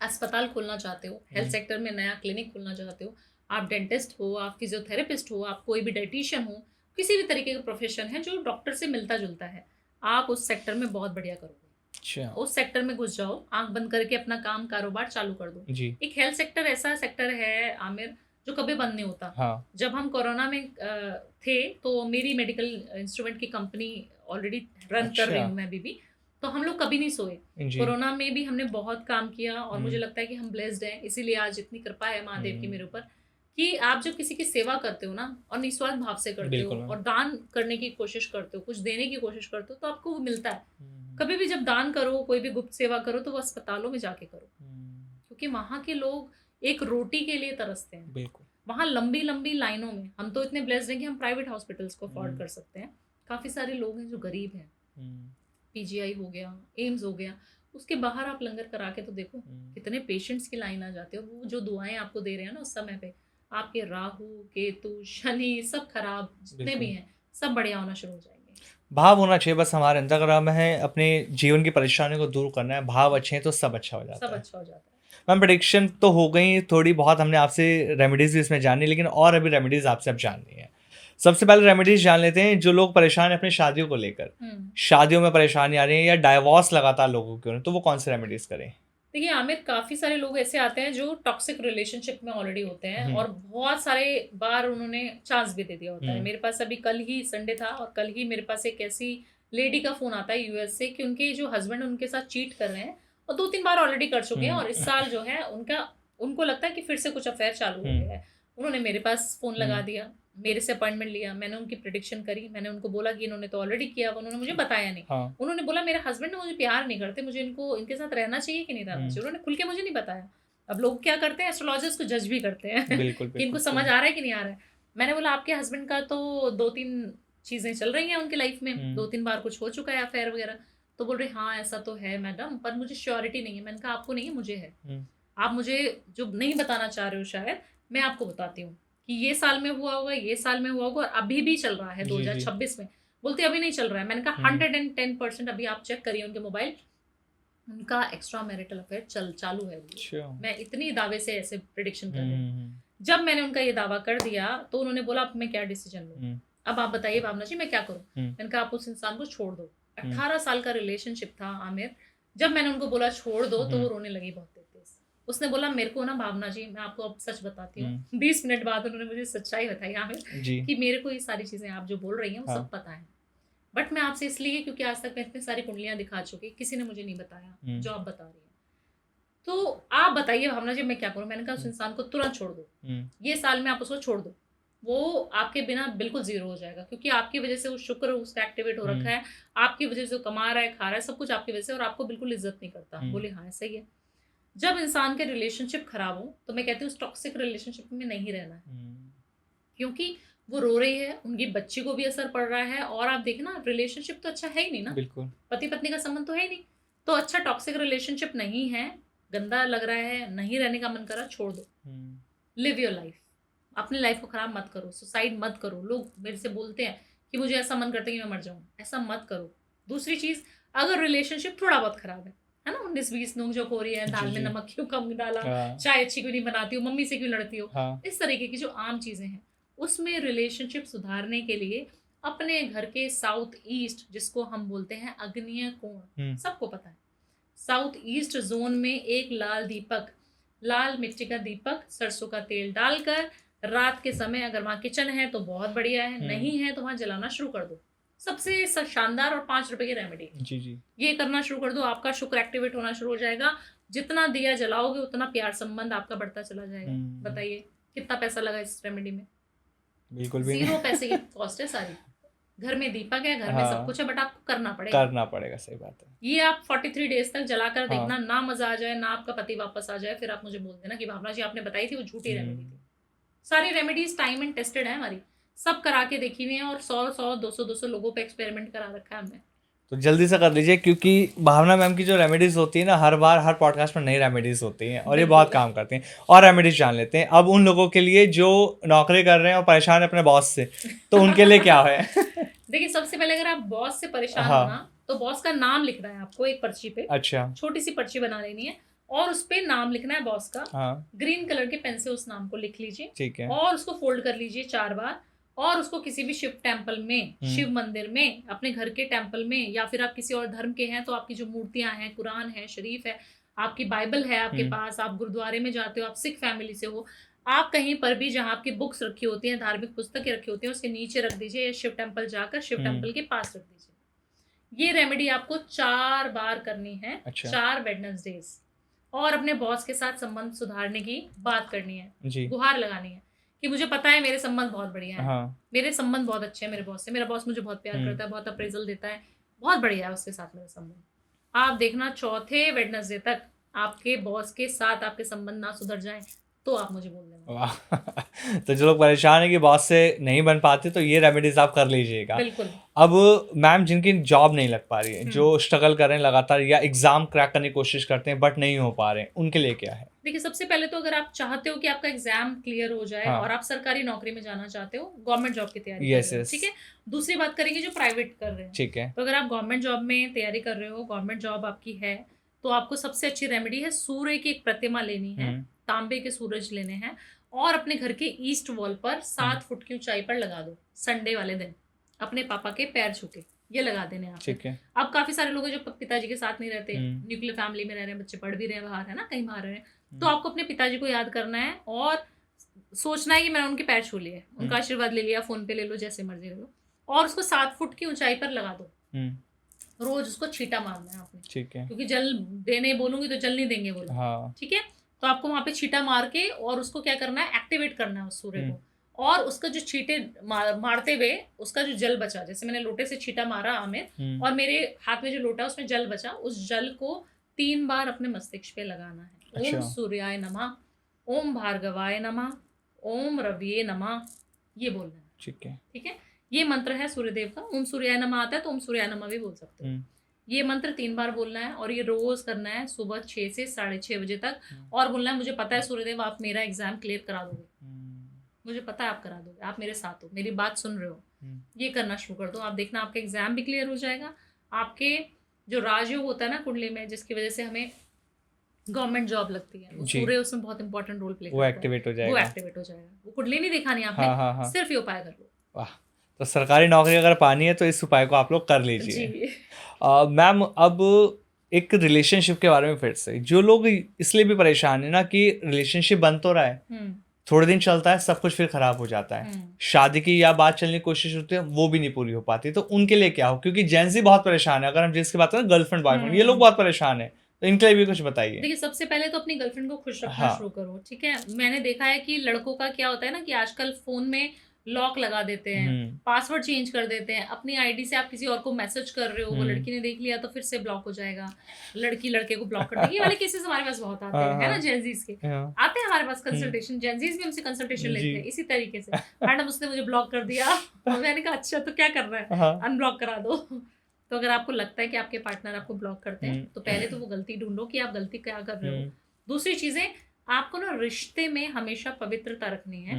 अस्पताल खोलना चाहते हो, हेल्थ सेक्टर में नया क्लिनिक खोलना चाहते हो, आप डेंटिस्ट हो, आप फिजियोथेरेपिस्ट हो, आप कोई भी डाइटिशियन हो, किसी भी तरीके का प्रोफेशन है जो डॉक्टर से मिलता जुलता है, आप उस सेक्टर में बहुत बढ़िया करोगे। अच्छा। उस सेक्टर में घुस जाओ, आंख बंद करके अपना काम कारोबार चालू कर दो। जी। एक हेल्थ सेक्टर ऐसा सेक्टर है आमिर जो कभी बंद नहीं होता। हाँ। जब हम कोरोना में थे तो मेरी मेडिकल इंस्ट्रूमेंट की कंपनी ऑलरेडी रन कर रही अच्छा। हूँ मैं अभी भी। तो हम लोग कभी नहीं सोए। जी। कोरोना में भी हमने बहुत काम किया और मुझे हम्म, लगता है कि हम ब्लेस्ड हैं, इसीलिए आज इतनी कृपा है महादेव की हम्म, मेरे ऊपर कि आप जब किसी की सेवा करते हो ना और निस्वार्थ भाव से करते हो बिल्कुल मैम। और दान करने की कोशिश करते हो, कुछ देने की कोशिश करते हो, तो आपको वो मिलता है। हम्म, कभी भी जब दान करो, कोई भी गुप्त सेवा करो तो वो अस्पतालों में जाके करो, हम्म, क्योंकि वहाँ के लोग एक रोटी के लिए तरसते हैं। बिल्कुल। वहाँ लंबी लंबी लाइनों में, हम तो इतने ब्लेस्ड हैं कि हम प्राइवेट हॉस्पिटल्स को अफोर्ड हम्म, कर सकते हैं। काफ़ी सारे लोग हैं जो गरीब हैं, हम्म, पीजीआई हो गया, एम्स हो गया, उसके बाहर आप लंगर करा के तो देखो कितने पेशेंट्स की लाइन आ जाते हो। वो जो दुआएं आपको दे रहे हैं ना उस समय पे, आपके राहु केतु शनि सब खराब जितने भी बिल्कुल। हैं सब बढ़िया होना शुरू हो जाएंगे। भाव होना चाहिए बस हमारे अंदर। अगर हमें अपने जीवन की परेशानियों को दूर करना है, भाव अच्छे हैं तो सब अच्छा हो सब जाता है। अच्छा हो जाता है। मैम, प्रेडिक्शन तो हो गई थोड़ी बहुत, हमने आपसे रेमेडीज भी इसमें जानी, लेकिन और अभी रेमेडीज आपसे अब जाननी है। सबसे पहले रेमेडीज जान लेते हैं जो लोग परेशान हैं अपनी शादियों को लेकर। शादियों में परेशानी आ रही है या डाइवोर्स लगातार लोगों के हो रहे हैं, तो वो कौन से रेमेडीज करें? देखिए आमिर, काफ़ी सारे लोग ऐसे आते हैं जो टॉक्सिक रिलेशनशिप में ऑलरेडी होते हैं हम्म, और बहुत सारे बार उन्होंने चांस भी दे दिया होता है। हम्म, मेरे पास अभी कल ही संडे था और कल ही मेरे पास एक ऐसी लेडी का फ़ोन आता है यूएस से कि उनके जो हस्बैंड उनके साथ चीट कर रहे हैं और 2-3 बार ऑलरेडी कर चुके हैं और इस हम्म, साल जो है उनका, उनको लगता है कि फिर से कुछ अफेयर चालू हो हम्म, गया है। उन्होंने मेरे पास फ़ोन लगा हम्म, दिया, मेरे से अपॉइंटमेंट लिया, मैंने उनकी प्रिडिक्शन करी, मैंने उनको बोला कि इन्होंने तो ऑलरेडी किया हुआ, उन्होंने मुझे बताया नहीं। हाँ, उन्होंने बोला मेरे हस्बैंड ना मुझे प्यार नहीं करते, मुझे इनको इनके साथ रहना चाहिए कि नहीं रहना चाहिए, उन्होंने खुल के मुझे नहीं बताया। अब लोग क्या करते हैं, एस्ट्रोलॉजर्स को जज भी करते हैं बिल्कुल कि इनको बिल्कुल समझ सही। आ रहा है कि नहीं आ रहा है। मैंने बोला आपके हस्बैंड का तो 2-3 चीज़ें चल रही हैं उनकी लाइफ में, हम्म, 2-3 बार कुछ हो चुका है अफेयर वगैरह। तो बोल रहे हाँ ऐसा तो है मैडम, पर मुझे श्योरिटी नहीं है। मैंने कहा आपको नहीं है, मुझे है। हम्म, आप मुझे जो नहीं बताना चाह रहे हो शायद, मैं आपको बताती हूँ कि ये साल में हुआ होगा, ये साल में हुआ होगा और अभी भी चल रहा है जी जी। 2026 में। बोलते अभी नहीं चल रहा है। मैंने कहा हम्म, 110% अभी आप चेक करिए उनके मोबाइल, उनका एक्स्ट्रा मैरिटल अफेयर चालू है अभी। अच्छा। मैं इतनी दावे से ऐसे प्रिडिक्शन कर रही हूँ। हम्म, जब मैंने उनका ये दावा कर दिया तो उन्होंने बोला अब मैं क्या डिसीजन लूँ, हम्म, अब आप बताइए भावना जी मैं क्या करूँ। हम्म, मैंने कहा आप उस इंसान को छोड़ दो। हम्म, 18 साल का रिलेशनशिप था आमिर, जब मैंने उनको बोला छोड़ दो तो वो रोने लगी बहुत तेज। उसने बोला मेरे को ना भावना जी, मैं आपको अब सच बताती हूँ। 20 मिनट बाद उन्होंने मुझे सच्चाई बताई आमिर जी। कि मेरे को ये सारी चीजें आप जो बोल रही हैं वो हाँ। सब पता है, बट मैं आपसे इसलिए क्योंकि आज तक मैं इतनी सारी कुंडलियां दिखा चुकी, किसी ने मुझे नहीं बताया जो आप बता रही हैं। तो आप बताइए भावना जी मैं क्या करूं? मैंने कहा उस इंसान को तुरंत छोड़ दो, ये साल में आप उसको छोड़ दो, वो आपके बिना बिल्कुल जीरो हो जाएगा, क्योंकि आपकी वजह से वो शुक्र उसका एक्टिवेट हो रखा है, आपकी वजह से वो कमा रहा है, खा रहा है, सब कुछ आपकी वजह से, और आपको बिल्कुल इज्जत नहीं करता। बोले हाँ सही है। जब इंसान के रिलेशनशिप खराब हो तो मैं कहती हूँ उस टॉक्सिक रिलेशनशिप में नहीं रहना है, क्योंकि वो रो रही है, उनकी बच्ची को भी असर पड़ रहा है, और आप देखें ना रिलेशनशिप तो अच्छा है ही नहीं ना, बिल्कुल पति पत्नी का संबंध तो है ही नहीं, तो अच्छा टॉक्सिक रिलेशनशिप नहीं है, गंदा लग रहा है, नहीं रहने का मन कर रहा, छोड़ दो। लिव योर लाइफ, अपनी लाइफ को खराब मत करो, सुसाइड मत करो। लोग मेरे से बोलते हैं कि मुझे ऐसा मन करता है कि मैं मर जाऊं, ऐसा मत करो। दूसरी चीज, अगर रिलेशनशिप थोड़ा बहुत खराब है ना, 19-20 नोक झोंक हो रही है, दाल में नमक क्यों कम डाला, चाय अच्छी क्यों नहीं बनाती हो, मम्मी से क्यों लड़ती हो, इस तरीके की जो आम चीजें हैं, उसमें रिलेशनशिप सुधारने के लिए अपने घर के साउथ ईस्ट, जिसको हम बोलते हैं अग्निय कोण, सबको पता है, साउथ ईस्ट जोन में एक लाल दीपक, लाल मिट्टी का दीपक सरसों का तेल डालकर रात के समय, अगर वहां किचन है तो बहुत बढ़िया है, नहीं है तो वहां जलाना शुरू कर दो। सबसे शानदार और 5 रुपए की रेमेडी जी जी। ये करना शुरू कर दो, आपका शुक्र एक्टिवेट होना शुरू हो जाएगा। जितना दिया जलाओगे उतना प्यार संबंध आपका बढ़ता चला जाएगा। बताइए कितना पैसा लगा इस रेमेडी में? बिल्कुल भी 0 पैसे की कॉस्ट है सारी। घर में दीपक है, घर में सब कुछ है, बट आपको करना पड़ेगा। सही बात है। ये आप 43 डेज तक जलाकर देखना, ना मजा आ जाए ना आपका पति वापस आ जाए, फिर आप मुझे बोल देना कि भावना जी आपने बताई थी वो झूठी रेमेडी थी। सारी रेमेडीज टाइम एंड टेस्टेड है हमारी, सब करा के देखी हुई है, और 100 200 लोगों पे एक्सपेरिमेंट करा रखा है हमने। तो जल्दी से कर लीजिए, क्योंकि भावना मैम की जो रेमेडीज होती है ना, हर बार हर पॉडकास्ट में नई रेमेडीज होती हैं और ये बहुत काम करती हैं। और रेमेडीज जान लेते हैं अब उन लोगों के लिए जो नौकरी कर रहे हैं और परेशान है अपने बॉस से, तो उनके लिए क्या है? देखिए सबसे पहले अगर आप बॉस से परेशान हो ना, तो बॉस का नाम लिखना है आपको एक पर्ची पे। अच्छा। छोटी सी पर्ची बना लेनी है और उस पे नाम लिखना है बॉस का। ग्रीन कलर के पेन से उस नाम को लिख लीजिए, ठीक है, और उसको फोल्ड कर लीजिए 4 बार, और उसको किसी भी शिव टेम्पल में, शिव मंदिर में, अपने घर के टेम्पल में, या फिर आप किसी और धर्म के हैं तो आपकी जो मूर्तियां हैं, कुरान है, शरीफ है, आपकी बाइबल है आपके पास, आप गुरुद्वारे में जाते हो, आप सिख फैमिली से हो, आप कहीं पर भी जहाँ आपकी बुक्स रखी होती हैं, धार्मिक पुस्तकें रखी होती हैं, उसके नीचे रख दीजिए, या शिव टेम्पल जाकर शिव टेम्पल के पास रख दीजिए। ये रेमेडी आपको 4 बार करनी है। अच्छा। 4 वेडनेसडेज, और अपने बॉस के साथ संबंध सुधारने की बात करनी है, गुहार लगानी है कि मुझे पता है मेरे संबंध बहुत बढ़िया है, मेरे संबंध बहुत अच्छे हैं मेरे बॉस से, मेरा बॉस मुझे बहुत प्यार करता है, बहुत अप्रेजल देता है, बहुत बढ़िया है उसके साथ मेरा संबंध। आप देखना 4थे वेडनेसडे तक आपके बॉस के साथ आपके संबंध ना सुधर जाए तो आप मुझे बोल देना। तो जो लोग परेशान है कि बॉस से नहीं बन पाते, तो ये रेमेडीज आप कर लीजिएगा। बिल्कुल। अब मैम जिनकी जॉब नहीं लग पा रही है, जो स्ट्रगल कर रहे हैं लगातार, या एग्जाम क्रैक करने की कोशिश करते हैं बट नहीं हो पा रहे हैं, उनके लिए क्या है? देखिए सबसे पहले तो अगर आप चाहते हो कि आपका एग्जाम क्लियर हो जाए, और आप सरकारी नौकरी में जाना चाहते हो, गवर्नमेंट जॉब की तैयारी कर रहे हो, ठीक है। दूसरी बात करेंगे जो प्राइवेट कर रहे हैं, ठीक है। तो अगर आप गवर्नमेंट जॉब में तैयारी कर रहे हो, गवर्नमेंट जॉब आपकी है, तो आपको सबसे अच्छी रेमेडी है, सूर्य की एक प्रतिमा लेनी है, तांबे के सूरज लेने हैं, और अपने घर के ईस्ट वॉल पर 7 फुट की ऊंचाई पर लगा दो। संडे वाले दिन अपने पापा के पैर छू के ये लगा देने आप, ठीक है। अब काफी सारे लोग हैं जो पिताजी के साथ नहीं रहते, न्यूक्लियर फैमिली में रह रहे हैं, बच्चे पढ़ भी रहे हैं बाहर, है ना, कहीं बाहर रहे हैं, तो आपको अपने पिताजी को याद करना है और सोचना है कि मैंने उनके पैर छू लिए, उनका आशीर्वाद ले लिया, फोन पे ले लो, जैसे मर्जी ले लो, और उसको 7 फुट की ऊंचाई पर लगा दो। रोज उसको छींटा मारना है आपने, ठीक है, क्योंकि जल देने बोलूंगी तो जल नहीं देंगे वो लोग, ठीक है। तो आपको वहां पे छींटा मार के, और उसको क्या करना है, एक्टिवेट करना है उस सूर्य को, और उसका जो छींटे मारते हुए उसका जो जल बचा, जैसे मैंने लोटे से छींटा मारा आमिर, और मेरे हाथ में जो लोटा उसमें जल बचा, उस जल को 3 बार अपने मस्तिष्क पे लगाना है। अच्छा। ओम सूर्याय नमः, ओम भार्गवाय नमः, ओम रविये नमः, ये बोलना है, ठीक है, ठीक है। ये मंत्र है सूर्यदेव का। ओम सूर्याय नमः आता है तो ओम सूर्याय नमः भी बोल सकते हो। ये मंत्र 3 बार बोलना है, और ये रोज करना है सुबह 6 से 6:30 बजे तक, और बोलना है मुझे पता है सूर्यदेव आप मेरा एग्जाम क्लियर करा दोगे, मुझे पता है आप करा दोगे, आप मेरे साथ हो, मेरी बात सुन रहे हो। ये करना शुरू कर दो, आप देखना आपका एग्जाम भी क्लियर हो जाएगा। आपके जो राजयोग होता है ना कुंडली में, जिसकी वजह से हमें गवर्नमेंट जॉब लगती है, सूर्य उसमें बहुत इंपॉर्टेंट रोल प्ले करता है, वो एक्टिवेट हो जाएगा। वो कुंडली नहीं दिखानी आपने, सिर्फ ये उपाय कर लो। वाह, तो सरकारी नौकरी अगर पानी है तो इस उपाय को आप लोग कर लीजिए। मैम अब एक रिलेशनशिप के बारे में फिर से, जो लोग इसलिए भी परेशान है ना कि रिलेशनशिप बन तो रहा है, थोड़े दिन चलता है, सब कुछ फिर खराब हो जाता है, शादी की या बात चलने की कोशिश होती है, वो भी नहीं पूरी हो पाती, तो उनके लिए क्या हो? क्योंकि जेंजी बहुत परेशान है, अगर हम जिसकी बात करें गर्लफ्रेंड बॉयफ्रेंड, ये लोग बहुत परेशान है, तो इनके लिए भी कुछ बताइए। देखिए, सबसे पहले तो अपनी गर्लफ्रेंड को खुश रखना हाँ। शुरू करो, ठीक है। मैंने देखा है कि लड़कों का क्या होता है ना कि आजकल फोन में लॉक लगा देते हैं, पासवर्ड चेंज कर देते हैं, अपनी आईडी से आप किसी और को मैसेज कर रहे हो, वो लड़की ने देख लिया तो फिर से ब्लॉक हो जाएगा, लड़की लड़के को ब्लॉक कर देगी। ये वाले केसेस हमारे पास बहुत आते हैं, है ना, जेंजीज के आते हैं हमारे पास कंसल्टेशन, जेंजीज भी हमसे कंसल्टेशन लेते हैं इसी तरीके से। मैडम उसने मुझे ब्लॉक कर दिया, मैंने कहा अच्छा तो क्या कर रहा है, अनब्लॉक करा दो। तो अगर आपको लगता है कि आपके पार्टनर आपको ब्लॉक करते हैं तो पहले तो वो गलती ढूंढो कि आप गलती क्या कर रहे हो। दूसरी चीजें, आपको ना रिश्ते में हमेशा पवित्रता रखनी है,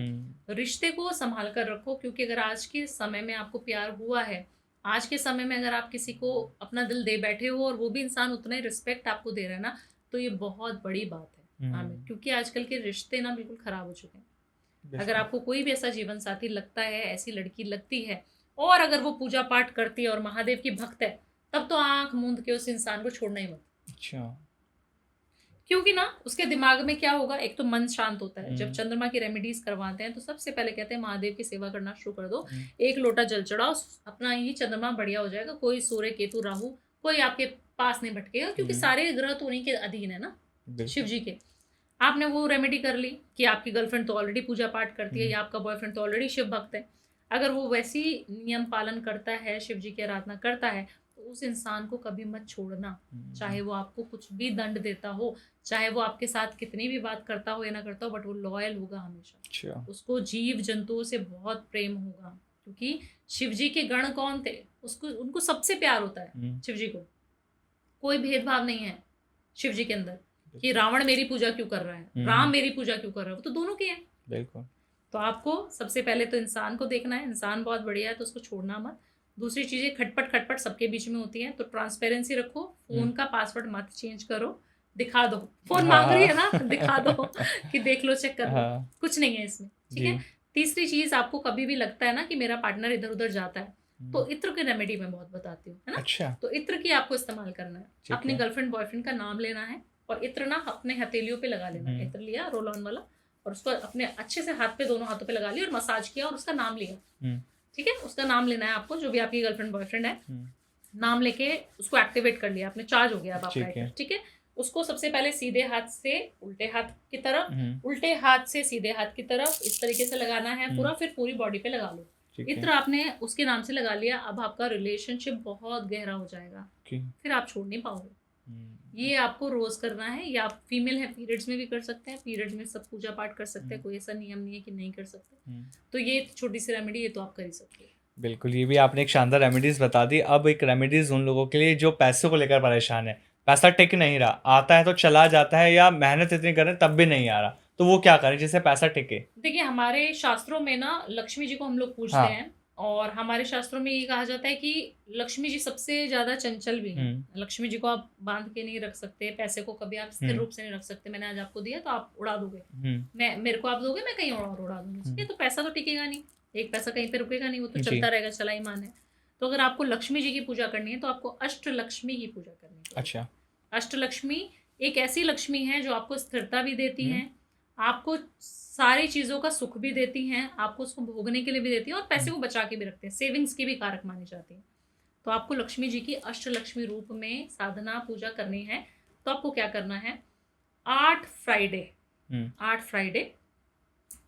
रिश्ते को संभाल कर रखो, क्योंकि अगर आज के समय में आपको प्यार हुआ है, आज के समय में अगर आप किसी को अपना दिल दे बैठे हो और वो भी इंसान उतना ही रिस्पेक्ट आपको दे रहा है ना, तो ये बहुत बड़ी बात है आमिर, क्योंकि आजकल के रिश्ते ना बिल्कुल खराब हो चुके हैं। अगर आपको कोई भी ऐसा जीवन साथी लगता है, ऐसी लड़की लगती है, और अगर वो पूजा पाठ करती है और महादेव की भक्त है, तब तो आंख मूंद के उस इंसान को छोड़ना ही मत। अच्छा। क्योंकि ना उसके दिमाग में क्या होगा, एक तो मन शांत होता है। जब चंद्रमा की रेमेडीज करवाते हैं तो सबसे पहले कहते हैं महादेव की सेवा करना शुरू कर दो, एक लोटा जल चढ़ाओ, अपना ही चंद्रमा बढ़िया हो जाएगा, कोई सूर्य केतु राहु कोई आपके पास नहीं भटकेगा, क्योंकि सारे ग्रह तो उन्हीं के अधीन है ना, शिव जी के। आपने वो रेमेडी कर ली कि आपकी गर्लफ्रेंड तो ऑलरेडी पूजा पाठ करती है या आपका बॉयफ्रेंड तो ऑलरेडी शिव भक्त है, अगर वो वैसी नियम पालन करता है, शिव जी की आराधना करता है, तो उस इंसान को कभी मत छोड़ना, चाहे वो आपको कुछ भी दंड देता हो, चाहे वो आपके साथ कितनी भी बात करता हो या ना करता हो, बट वो लॉयल होगा हमेशा। अच्छा। उसको जीव जंतुओं से बहुत प्रेम होगा, क्योंकि शिव जी के गण कौन थे, उसको उनको सबसे प्यार होता है शिव जी को, कोई भेदभाव नहीं है शिव जी के अंदर कि रावण मेरी पूजा क्यों कर रहा है, राम मेरी पूजा क्यों कर रहा है, वो तो दोनों के हैं। बिल्कुल। तो आपको सबसे पहले तो इंसान को देखना है, इंसान बहुत बढ़िया है तो उसको छोड़ना मत। दूसरी चीजें, खटपट खटपट सबके बीच में होती है, तो ट्रांसपेरेंसी रखो, फोन का पासवर्ड मत चेंज करो, दिखा दो, फोन मांग रही है ना, दिखा दो कि देख लो, चेक कर लो, कुछ नहीं है इसमें, ठीक है। तीसरी चीज, आपको कभी भी लगता है ना कि मेरा पार्टनर इधर उधर जाता है, तो इत्र की रेमेडी मैं बहुत बताती हूँ, है ना। अच्छा। तो इत्र की आपको इस्तेमाल करना है, अपनी गर्लफ्रेंड बॉयफ्रेंड का नाम लेना है और इत्र ना अपने हथेलियों पे लगा लेना है। इत्र लिया रोल ऑन वाला और उसको अपने अच्छे से हाथ पे, दोनों हाथों पे लगा लिया और मसाज किया और उसका नाम लिया, ठीक है। उसका नाम लेना है आपको, जो भी आपकी गर्लफ्रेंड बॉयफ्रेंड है, नाम लेके उसको एक्टिवेट कर लिया आपने, चार्ज हो गया अब आपका, ठीक है। उसको सबसे पहले सीधे हाथ से उल्टे हाथ की तरफ, उल्टे हाथ से सीधे हाथ की तरफ, इस तरीके से लगाना है पूरा, फिर पूरी बॉडी पे लगा लो। इत्र आपने उसके नाम से लगा लिया, अब आपका रिलेशनशिप बहुत गहरा हो जाएगा, फिर आप छोड़ नहीं पाओगे। ये आपको रोज करना है, या आप फीमेल है पीरियड्स में भी कर सकते हैं, पीरियड्स में सब पूजा पाठ कर सकते हैं, कोई ऐसा नियम नहीं है कि नहीं कर सकते। तो ये छोटी सी रेमेडी, ये तो आप कर ही सकते हैं। बिल्कुल, ये भी आपने एक शानदार रेमेडीज बता दी। अब एक रेमेडीज उन लोगों के लिए जो पैसों को लेकर परेशान है, पैसा टिक नहीं रहा, आता है तो चला जाता है, या मेहनत इतनी करें तब भी नहीं आ रहा, तो वो क्या करें जिससे पैसा टिके? देखिए, हमारे शास्त्रों में ना लक्ष्मी जी को हम लोग पूजते हैं, और हमारे शास्त्रों में ये कहा जाता है कि लक्ष्मी जी सबसे ज्यादा चंचल भी हैं। लक्ष्मी जी को आप बांध के नहीं रख सकते, पैसे को कभी आप स्थिर रूप से नहीं रख सकते। मैंने आज आपको दिया तो आप उड़ा दोगे, मेरे को आप दोगे, मैं कहीं और उड़ा दूंगी, ठीक है। तो पैसा तो टिकेगा नहीं, एक पैसा कहीं पे रुकेगा नहीं, वो तो चलता रहेगा, चला ही मान है। तो अगर आपको लक्ष्मी जी की पूजा करनी है तो आपको अष्ट लक्ष्मी की पूजा करनी है। अच्छा। अष्ट लक्ष्मी एक ऐसी लक्ष्मी है जो आपको स्थिरता भी देती है, आपको सारी चीज़ों का सुख भी देती हैं, आपको उसको भोगने के लिए भी देती हैं, और पैसे को बचा के भी रखते हैं, सेविंग्स की भी कारक मानी जाती है। तो आपको लक्ष्मी जी की अष्टलक्ष्मी रूप में साधना पूजा करनी है। तो आपको क्या करना है, 8 फ्राइडे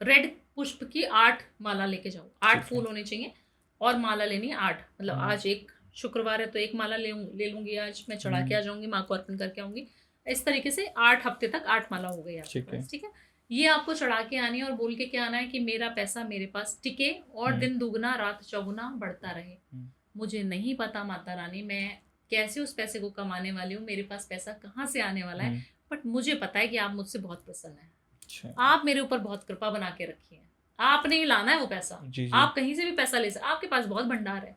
रेड पुष्प की 8 माला लेके जाओ, 8 फूल होने चाहिए, और माला लेनी है 8, मतलब आज एक शुक्रवार है तो एक माला ले लूंगी, आज मैं चढ़ा के आ जाऊंगी, माँ को अर्पण करके आऊंगी। इस तरीके से 8 हफ्ते तक 8 माला हो गई आपके पास, ठीक है। ये आपको चढ़ा के आनी है और बोल के क्या आना है कि मेरा पैसा मेरे पास टिके और दिन दुगना रात चौगुना बढ़ता रहे। मुझे नहीं पता माता रानी मैं कैसे उस पैसे को कमाने वाली हूँ, मेरे पास पैसा कहाँ से आने वाला है, बट मुझे पता है कि आप मुझसे बहुत प्रसन्न हैं। अच्छा। आप मेरे ऊपर बहुत कृपा बना के रखी है, आपने ही लाना है वो पैसा, जी। आप कहीं से भी पैसा ले सकते, आपके पास बहुत भंडार है,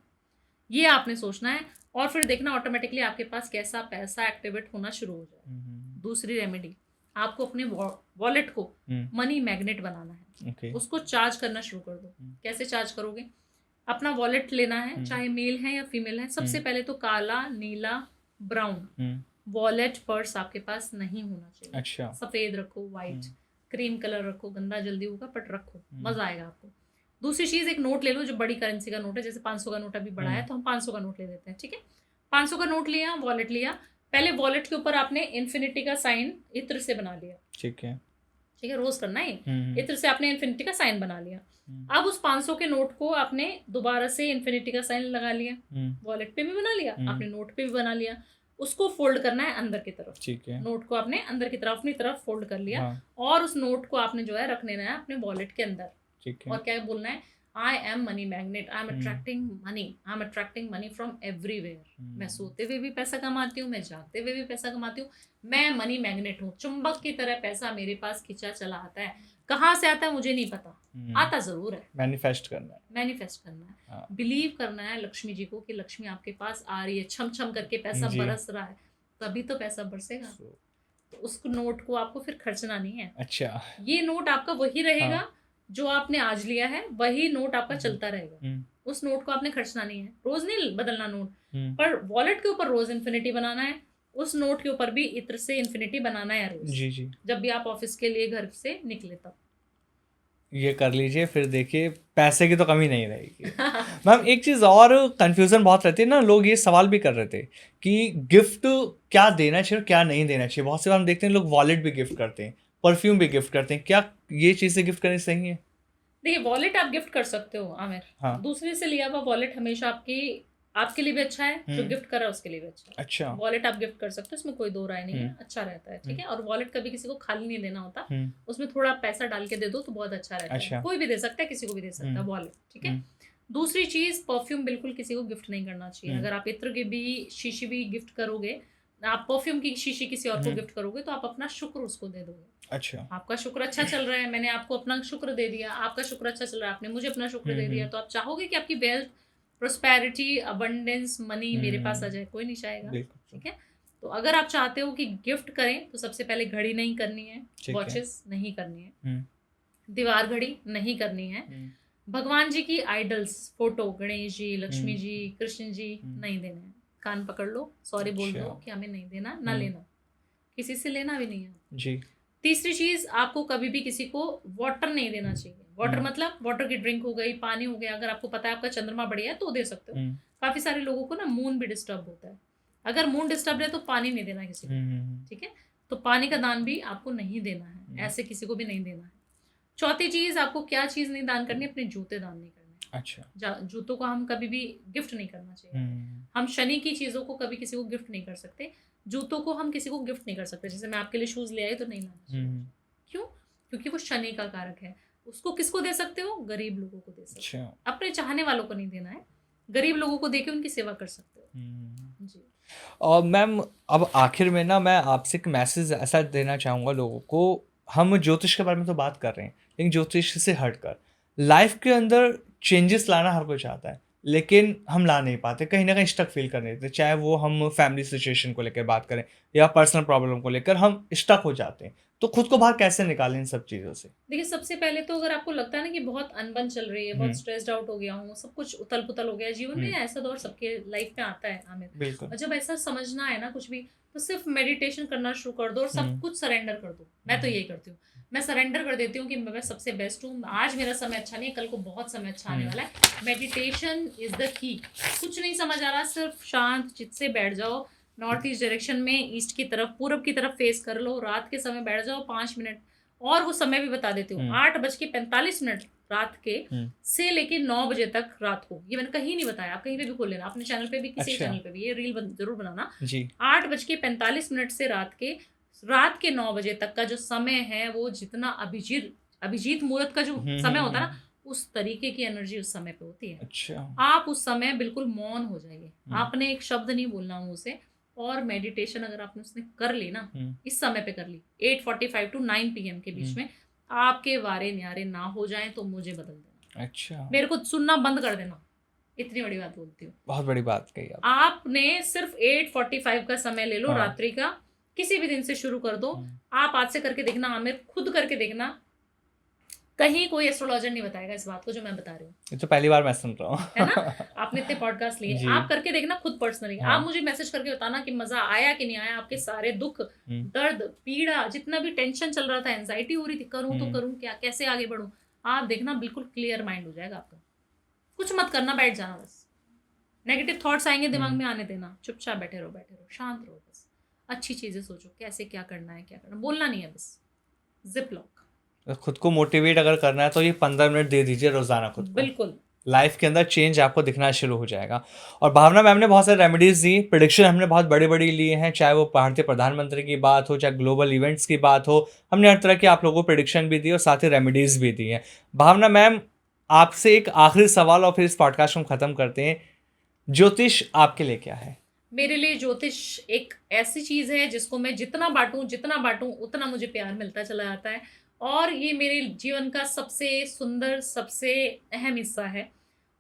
ये आपने सोचना है, और फिर देखना ऑटोमेटिकली आपके पास कैसा पैसा एक्टिवेट होना शुरू हो जाए। दूसरी रेमेडी, आपको अपने वॉलेट को मनी मैग्नेट बनाना है, उसको चार्ज करना शुरू कर दो। कैसे चार्ज करोगे, अपना वॉलेट लेना है, चाहे मेल है या फीमेल है, सबसे पहले तो काला, नीला, ब्राउन वॉलेट पर्स आपके पास नहीं होना चाहिए। अच्छा। सफेद रखो, वाइट, क्रीम कलर रखो, गंदा जल्दी होगा बट रखो, मजा आएगा आपको। दूसरी चीज, एक नोट ले लो जो बड़ी करेंसी का नोट है, जैसे 500 का नोट अभी बड़ा है तो हम 500 का नोट ले लेते हैं, ठीक है। 500 का नोट लिया, वॉलेट लिया, पहले वॉलेट के ऊपर आपने इन्फिनिटी का साइन इत्र से बना लिया, ठीक है। ठीक है, रोज करना है। इत्र से आपने इन्फिनिटी का साइन बना लिया। अब उस 500 के नोट को आपने दोबारा से इन्फिनिटी का साइन लगा लिया, वॉलेट पे भी बना लिया, आपने नोट पे भी बना लिया। उसको फोल्ड करना है अंदर की तरफ, ठीक है। नोट को आपने अंदर की तरफ अपनी तरफ फोल्ड कर लिया। हाँ। और उस नोट को आपने जो है रख लेना है अपने वॉलेट के अंदर। ठीक है। और क्या बोलना है, I am money magnet, I am attracting money from everywhere. मैं सोते हुए भी पैसा कमाती हूँ, मैं जागते हुए भी पैसा कमाती हूँ, मैं मनी मैग्नेट हूँ, चुंबक की तरह पैसा मेरे पास खींचा चला आता है। कहाँ से आता है मुझे नहीं पता, आता जरूर है। मैनिफेस्ट करना है, मैनिफेस्ट करना है, हाँ। बिलीव करना है लक्ष्मी जी को कि लक्ष्मी आपके पास आ रही है, छम छम करके पैसा बरस रहा है, तभी तो पैसा बरसेगा। तो उस नोट को आपको फिर खर्चना नहीं है। अच्छा। ये नोट आपका वही रहेगा जो आपने आज लिया है, वही नोट आपका चलता रहेगा। उस नोट को आपने खर्चना नहीं है, रोज नहीं बदलना नोट, पर वॉलेट के ऊपर रोज इन्फिनिटी बनाना है, उस नोट के ऊपर भी इत्र से इन्फिनिटी बनाना है रोज। जी जी। जब भी आप ऑफिस के लिए घर से निकले तब ये कर लीजिए, फिर देखिए पैसे की तो कमी नहीं रहेगी। मैम एक चीज़ और कंफ्यूजन बहुत रहती है ना, लोग ये सवाल भी कर रहे थे कि गिफ्ट क्या देना चाहिए और क्या नहीं देना चाहिए। बहुत से बार हम देखते हैं लोग वॉलेट भी गिफ्ट करते हैं, परफ्यूम भी गिफ्ट करते हैं, क्या ये चीज़ें गिफ्ट करनी सही है? देखिए, वॉलेट आप गिफ्ट कर सकते हो आमिर, हाँ। दूसरे से लिया हुआ वॉलेट हमेशा आपके लिए भी अच्छा है, जो गिफ्ट कर रहा है उसके लिए भी अच्छा है। अच्छा। वॉलेट आप गिफ्ट कर सकते हो, इसमें कोई दो राय नहीं है, अच्छा रहता है, ठीक है। और वॉलेट कभी किसी को खाली नहीं देना होता, उसमें थोड़ा पैसा डाल के दे दो तो बहुत अच्छा रहता है। कोई भी दे सकता है, किसी को भी दे सकता है वॉलेट, ठीक है। दूसरी चीज, परफ्यूम बिल्कुल किसी को गिफ्ट नहीं करना चाहिए। अगर आप इत्र की भी शीशी भी गिफ्ट करोगे, आप परफ्यूम की शीशी किसी और को गिफ्ट करोगे तो आप अपना शुक्र उसको दे दोगे। अच्छा। आपका शुक्र अच्छा चल रहा है, मैंने आपको अपना शुक्र दे दिया, आपका शुक्र अच्छा चल रहा है, आपने मुझे अपना शुक्र दे दिया, तो आप चाहोगे कि आपकी वेल्थ, प्रोस्पेरिटी, अबंडेंस, मनी मेरे पास आ जाए, कोई नहीं चाहेगा, ठीक है। तो अगर आप चाहते हो कि गिफ्ट करें तो सबसे पहले घड़ी नहीं करनी है, वॉचेस नहीं करनी है, दीवार घड़ी नहीं करनी है, भगवान जी की आइडल्स, फोटो, गणेश जी, लक्ष्मी जी, कृष्ण जी नहीं देने हैं। कान पकड़ लो, सॉरी बोल दो कि हमें नहीं देना, ना लेना, किसी से लेना भी नहीं है जी। तीसरी चीज, आपको कभी भी किसी को वाटर नहीं देना चाहिए। वाटर मतलब वाटर की ड्रिंक हो गई, पानी हो गया। अगर आपको पता है आपका चंद्रमा बढ़िया है तो दे सकते हो। काफी सारे लोगों को ना मून भी डिस्टर्ब होता है, अगर मून डिस्टर्ब है तो पानी नहीं देना किसी को, ठीक है। तो पानी का दान भी आपको नहीं देना है, ऐसे किसी को भी नहीं देना है। चौथी चीज, आपको क्या चीज नहीं दान करनी, अपने जूते दान नहीं करने। अच्छा। जूतों को हम कभी भी गिफ्ट नहीं करना चाहिए। हम शनि की चीजों को कभी किसी को गिफ्ट नहीं कर सकते, जूतों को हम किसी को गिफ्ट नहीं कर सकते। जैसे मैं आपके लिए शूज ले आई तो नहीं लाना चाहिए, क्यों? क्योंकि वो शनि का कारक है। उसको किसको दे सकते हो? गरीब लोगों को दे सकते हो। अपने चाहने वालों को नहीं देना है, गरीब लोगों को देके उनकी सेवा कर सकते हो जी। और मैम अब आखिर में ना मैं आपसे एक मैसेज ऐसा देना चाहूँगा लोगों को। हम ज्योतिष के बारे में तो बात कर रहे हैं, लेकिन ज्योतिष से हटकर लाइफ के अंदर चेंजेस लाना हर कोई चाहता है, लेकिन हम ला नहीं पाते, कहीं ना कहीं स्टक फील कर देते, चाहे वो हम फैमिली सिचुएशन को लेकर बात करें या पर्सनल प्रॉब्लम को लेकर हम स्टक हो जाते हैं। तो खुद को बाहर कैसे निकालें इन सब चीज़ों से? देखिए, सबसे पहले तो अगर आपको लगता है ना कि बहुत अनबन चल रही है, बहुत स्ट्रेस्ड आउट हो गया हूँ, सब कुछ उथल पुथल हो गया है जीवन में, ऐसा दौर सबके लाइफ में आता है आमिर। बिल्कुल। और जब ऐसा समझना है ना कुछ भी, तो सिर्फ मेडिटेशन करना शुरू कर दो और सब कुछ सरेंडर कर दो। मैं तो यही करती हूँ, मैं सरेंडर कर देती हूँ कि मैं सबसे बेस्ट हूँ, आज मेरा समय अच्छा नहीं है, कल को बहुत समय अच्छा आने वाला है। Meditation is the key. कुछ नहीं समझ आ रहा, सिर्फ शांत चित्त से बैठ जाओ, नॉर्थ ईस्ट डायरेक्शन में, ईस्ट की तरफ, पूरब की तरफ फेस कर लो, रात के समय बैठ जाओ 5 मिनट। और वो समय भी बता देती हूँ, 8:45 रात के से लेके 9 बजे तक रात को। ये मैंने कहीं नहीं बताया, आप कहीं पे भी खोल लेना, अपने चैनल पे भी, किसी चैनल पे भी, ये रील जरूर बनाना जी। 8:45 से रात के 9 बजे तक का जो समय है, वो जितना अभिजीत मुहूर्त का जो समय होता है ना, उस तरीके की एनर्जी उस समय पे होती है। अच्छा। आप उस समय बिल्कुल मौन हो जाइए, आपने एक शब्द नहीं बोलना मुंह से, और मेडिटेशन अगर आपने उसने कर ली ना, इस समय पे कर ली 8:45 to 9 PM के बीच में, आपके वारे न्यारे ना हो जाएं तो मुझे बदल देना। अच्छा। मेरे को सुनना बंद कर देना, इतनी बड़ी बात बोलती हूँ। बहुत बड़ी बात कही आपने। सिर्फ 8:45 का समय ले लो, रात्रि का, किसी भी दिन से शुरू कर दो। आप आज से करके देखना आमिर, खुद करके देखना, कहीं कोई एस्ट्रोलॉजर नहीं बताएगा इस बात को जो मैं बता रही हूँ, ये तो पहली बार मैं सुन रहा हूँ। है ना। आपने इतने पॉडकास्ट लिए, जी। आप करके देखना खुद पर्सनली, हाँ। आप मुझे मैसेज करके बताना कि मजा आया कि नहीं आया, आपके सारे दुख, दर्द, पीड़ा, जितना भी टेंशन चल रहा था, एंजाइटी हो रही थी, करूं तो करूं क्या, कैसे आगे बढ़ूं, आप देखना बिल्कुल क्लियर माइंड हो जाएगा आपका। कुछ मत करना, बैठ जाना बस। नेगेटिव थॉट्स आएंगे दिमाग में, आने देना, चुपचाप बैठे रहो, शांत रहो, बस अच्छी चीजें सोचो, कैसे क्या करना है, क्या करना, बोलना नहीं है, बस जिप लॉक। खुद को मोटिवेट अगर करना है तो ये 15 मिनट दे दीजिए रोजाना खुद को, बिल्कुल लाइफ के अंदर चेंज आपको दिखना शुरू हो जाएगा। और भावना मैम ने बहुत सारे रेमेडीज दी, प्रिडिक्शन हमने बहुत बड़ी बड़ी लिए हैं, चाहे वो भारतीय प्रधानमंत्री की बात हो, चाहे ग्लोबल इवेंट्स की बात हो, हमने हर तरह की आप लोगों को प्रिडिक्शन भी दी और साथ ही रेमेडीज भी दी हैं। भावना मैम, आपसे एक आखिरी सवाल और फिर इस पॉडकास्ट को हम खत्म करते हैं। ज्योतिष आपके लिए क्या है? मेरे लिए ज्योतिष एक ऐसी चीज है जिसको मैं जितना बांटूं उतना मुझे प्यार मिलता चला जाता है, और ये मेरे जीवन का सबसे सुंदर, सबसे अहम हिस्सा है।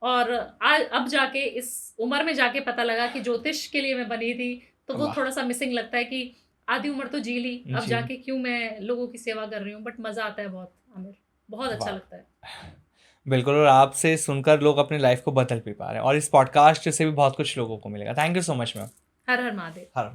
और आज अब जाके इस उम्र में जाके पता लगा कि ज्योतिष के लिए मैं बनी थी, तो वो वाह। थोड़ा सा मिसिंग लगता है कि आधी उम्र तो जी ली, अब जी। जाके क्यों मैं लोगों की सेवा कर रही हूँ, बट मजा आता है बहुत आमिर, बहुत अच्छा वाह। लगता है। बिल्कुल, और आपसे सुनकर लोग अपनी लाइफ को बदल भी पा रहे हैं और इस पॉडकास्ट से भी बहुत कुछ लोगों को मिलेगा। Thank you so much ma'am. Her her Mahadev. Her